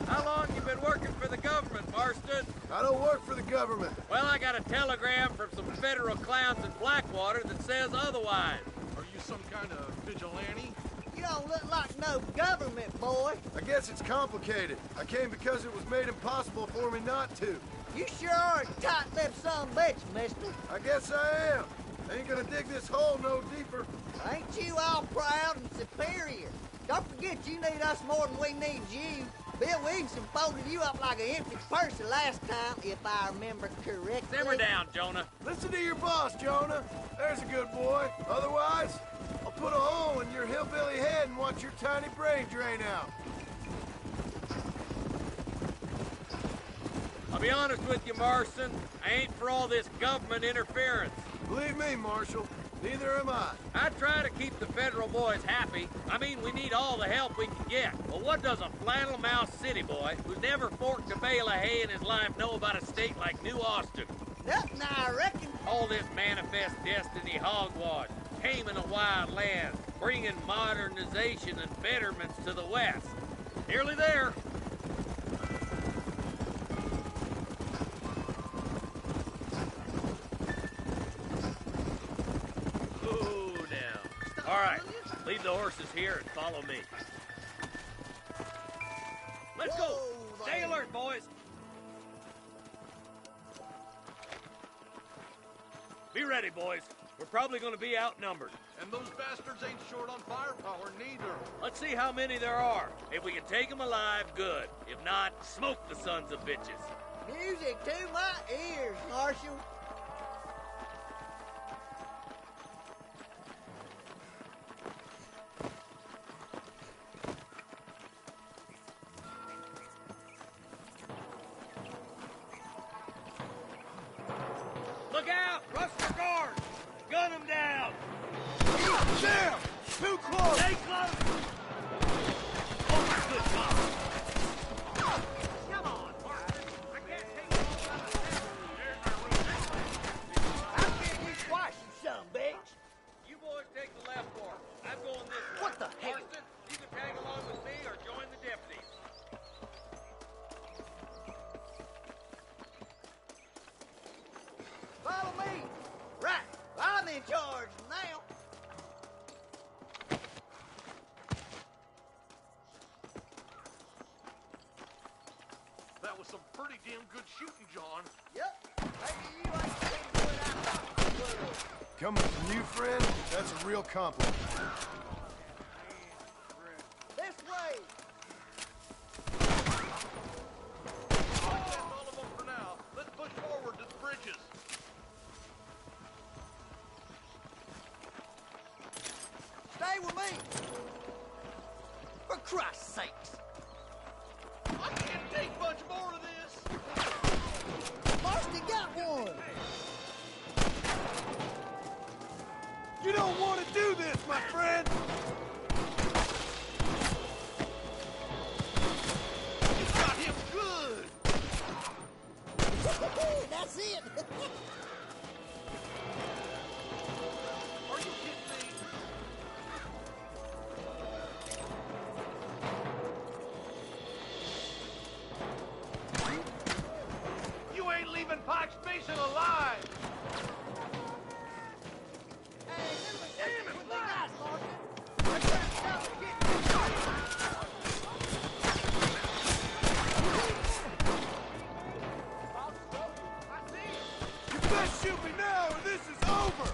[SPEAKER 11] How long you been working for the government, Marston?
[SPEAKER 6] I don't work for the government.
[SPEAKER 11] Well, I got a telegram from some federal clowns in Blackwater that says otherwise.
[SPEAKER 22] Are you some kind of vigilante?
[SPEAKER 14] You don't look like no government, boy.
[SPEAKER 6] I guess it's complicated. I came because it was made impossible for me not to.
[SPEAKER 14] You sure are a tight-lipped son of a bitch, mister.
[SPEAKER 6] I guess I am. I ain't gonna dig this hole no deeper.
[SPEAKER 14] Ain't you all proud and superior? Don't forget you need us more than we need you. Bill Williamson folded you up like an empty purse the last time, if I remember correctly.
[SPEAKER 11] Simmer down, Jonah.
[SPEAKER 6] Listen to your boss, Jonah. There's a good boy. Otherwise, I'll put a hole in your hillbilly head and watch your tiny brain drain out.
[SPEAKER 11] I'll be honest with you, Marston. I ain't for all this government interference.
[SPEAKER 6] Believe me, Marshal, neither am I.
[SPEAKER 11] I try to keep the federal boys happy. I mean, we need all the help we can get. But what does a flannel-mouthed city boy who's never forked a bale of hay in his life know about a state like New Austin?
[SPEAKER 14] Nothing, I reckon.
[SPEAKER 11] All this manifest destiny hogwash, taming a wild land, bringing modernization and betterments to the West. Nearly there. All right, leave the horses here and follow me. Let's go. Stay alert, boys. Be ready, boys. We're probably going to be outnumbered.
[SPEAKER 22] And those bastards ain't short on firepower, neither.
[SPEAKER 11] Let's see how many there are. If we can take them alive, good. If not, smoke the sons of bitches.
[SPEAKER 14] Music to my ears, Marshal.
[SPEAKER 11] Look out! Rush for guard! Gun them down!
[SPEAKER 6] Damn! Too close!
[SPEAKER 11] Stay close! Oh, good God! Come on, Marston! I can't take you all out of town.
[SPEAKER 14] I'll get you twice, you son of a bitch.
[SPEAKER 11] You boys take the left fork. I'm going this way.
[SPEAKER 14] What the hell?
[SPEAKER 11] Marston, you can tag along with me or join the deputies.
[SPEAKER 14] Follow me. Right. I'm in charge now.
[SPEAKER 22] That was some pretty damn good shooting, John.
[SPEAKER 14] Yep. Maybe you ain't seen what I thought you would.
[SPEAKER 6] Coming from you, friend, that's a real compliment.
[SPEAKER 14] This way.
[SPEAKER 22] That's all of them for now. Let's push forward to the bridges.
[SPEAKER 14] Stay with me. For Christ's sakes.
[SPEAKER 22] I can't take much more of this.
[SPEAKER 14] Marston got one.
[SPEAKER 6] You don't want to do this, my friend!
[SPEAKER 22] You got him good.
[SPEAKER 14] That's it.
[SPEAKER 22] Are you kidding me? You ain't leaving Pike's Basin alive.
[SPEAKER 6] You best shoot me now or this is over!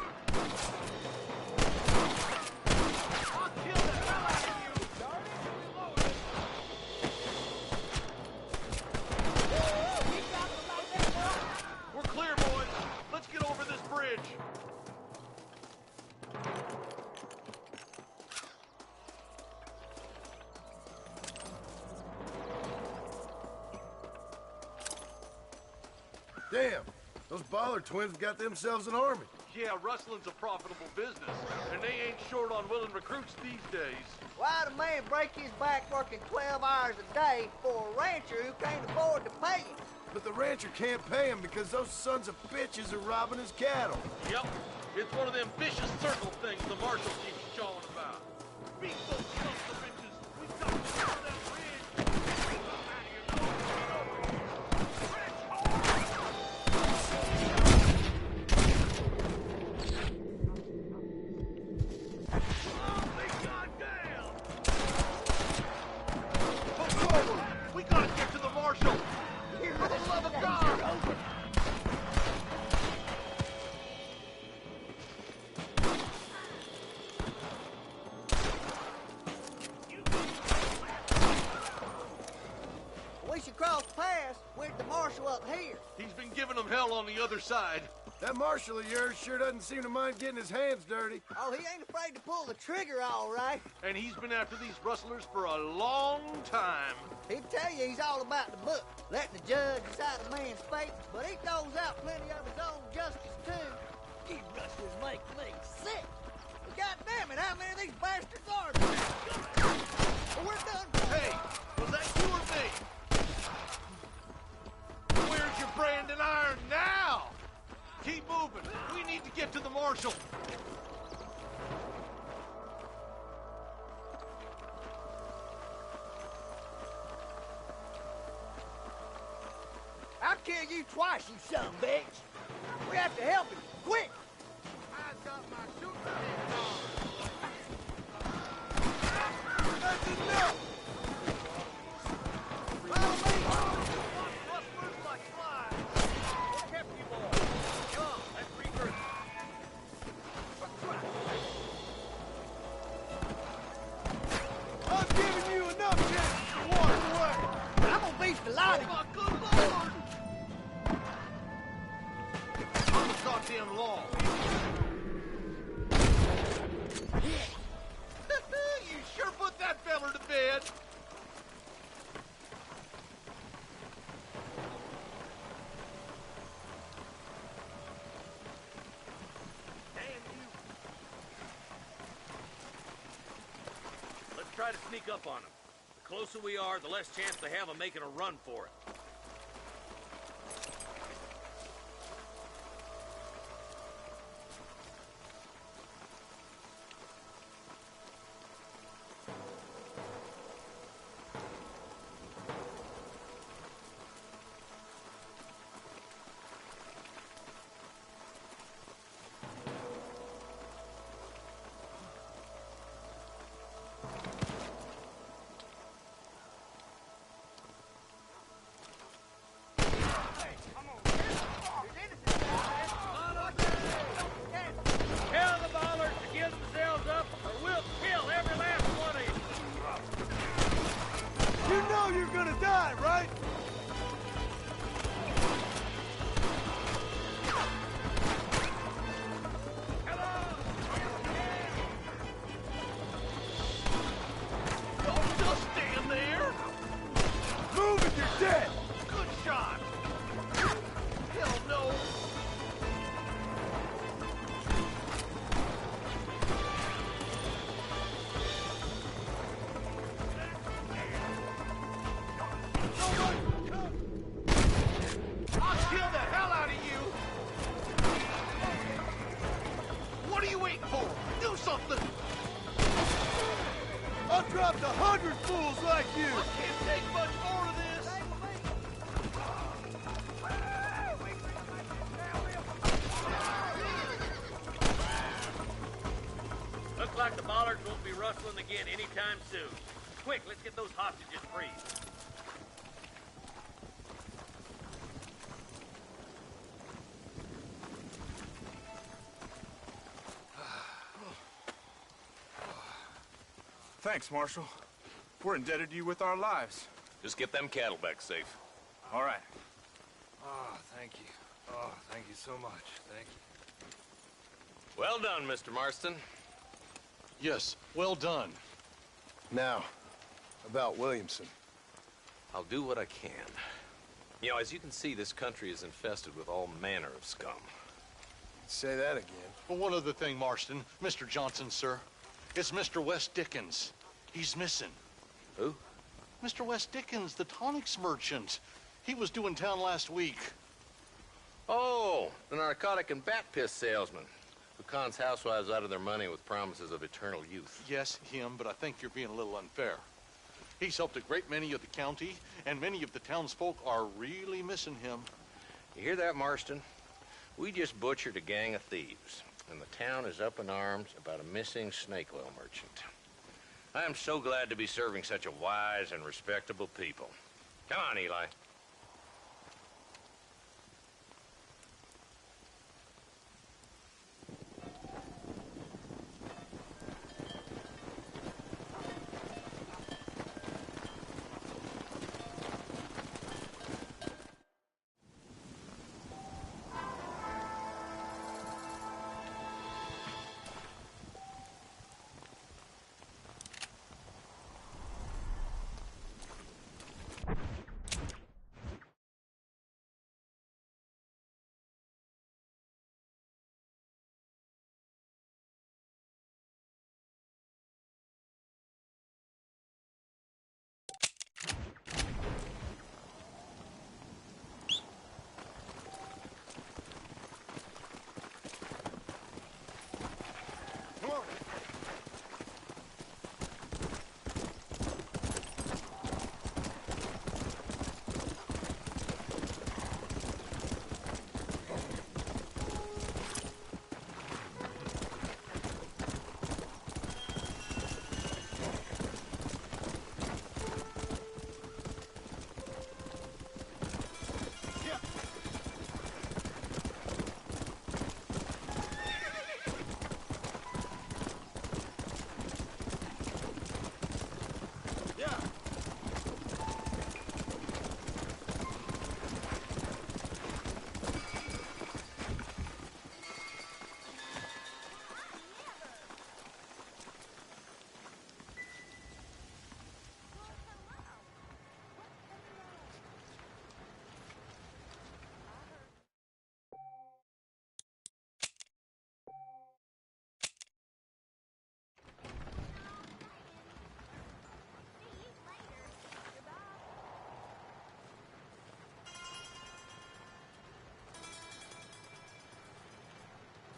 [SPEAKER 22] I'll kill the hell out of you. We're clear, boys. Let's get over
[SPEAKER 6] Damn, those Baller twins have got themselves an army.
[SPEAKER 22] Yeah, rustling's a profitable business, and they ain't short on willing recruits these days.
[SPEAKER 14] Why'd a man break his back working 12 hours a day for a rancher who can't afford to pay him?
[SPEAKER 6] But the rancher can't pay him because those sons of bitches are robbing his cattle.
[SPEAKER 22] Yep, it's one of them vicious circle things the marshal keeps showing about. Beat those sons of bitches. We've got to clear that bridge. We gotta get to the marshal! For the love of God!
[SPEAKER 14] We should cross paths with the marshal up here.
[SPEAKER 22] He's been giving them hell on the other side.
[SPEAKER 6] That marshal of yours sure doesn't seem to mind getting his hands dirty.
[SPEAKER 14] Oh, he ain't afraid to pull the trigger, all right.
[SPEAKER 22] And he's been after these rustlers for a long time.
[SPEAKER 14] He'd tell you he's all about the book, letting the judge decide a man's fate, but he throws out plenty of his own justice, too. You rustlers make me sick. But God damn it, how many of these bastards are there? Well, we're done.
[SPEAKER 22] Hey, was that you or me? Where's your branding iron now? Keep moving. We need to get to the marshal.
[SPEAKER 14] I'll kill you twice, you son of a bitch. We have to help him, quick.
[SPEAKER 19] I got my shooting stick on.
[SPEAKER 6] That's enough!
[SPEAKER 14] Follow me.
[SPEAKER 22] Rustlers like flies. What kept you all? Come, let's regroup.
[SPEAKER 6] I'm giving you enough chances to walk away!
[SPEAKER 14] I'm gonna be delighted.
[SPEAKER 22] Oh, my good Lord! On the goddamn law. You sure put that feller to bed. Damn you. Let's try to sneak up on him. The closer we are, the less chance they have of making a run for it. Tell the ballers to give themselves up, or we'll kill every last one of you.
[SPEAKER 6] You know you're gonna die, right?
[SPEAKER 22] Don't just stand there.
[SPEAKER 6] Move if you're dead!
[SPEAKER 22] Good shot. Hell no. I'll kill the hell out of you. What are you waiting for? Do something.
[SPEAKER 6] I've dropped 100 fools like you!
[SPEAKER 22] I can't take much more of this. Looks like the bollards won't be rustling again anytime soon. Quick, let's get those hostages free.
[SPEAKER 20] Thanks, Marshal. We're indebted to you with our lives.
[SPEAKER 11] Just get them cattle back safe.
[SPEAKER 20] All right.
[SPEAKER 6] Oh, thank you. Oh, thank you so much. Thank you.
[SPEAKER 11] Well done, Mr. Marston.
[SPEAKER 22] Yes, well done.
[SPEAKER 6] Now, about Williamson.
[SPEAKER 11] I'll do what I can. You know, as you can see, this country is infested with all manner of scum.
[SPEAKER 6] Say that again.
[SPEAKER 22] Well, one other thing, Marston. Mr. Johnson, sir. It's Mr. West Dickens. He's missing.
[SPEAKER 11] Who?
[SPEAKER 22] Mr. West Dickens, the tonics merchant. He was due in town last week.
[SPEAKER 11] Oh, the narcotic and bat piss salesman who cons housewives out of their money with promises of eternal youth.
[SPEAKER 22] Yes, him, but I think you're being a little unfair. He's helped a great many of the county, and many of the townsfolk are really missing him.
[SPEAKER 11] You hear that, Marston? We just butchered a gang of thieves, and the town is up in arms about a missing snake oil merchant. I am so glad to be serving such a wise and respectable people. Come on, Eli.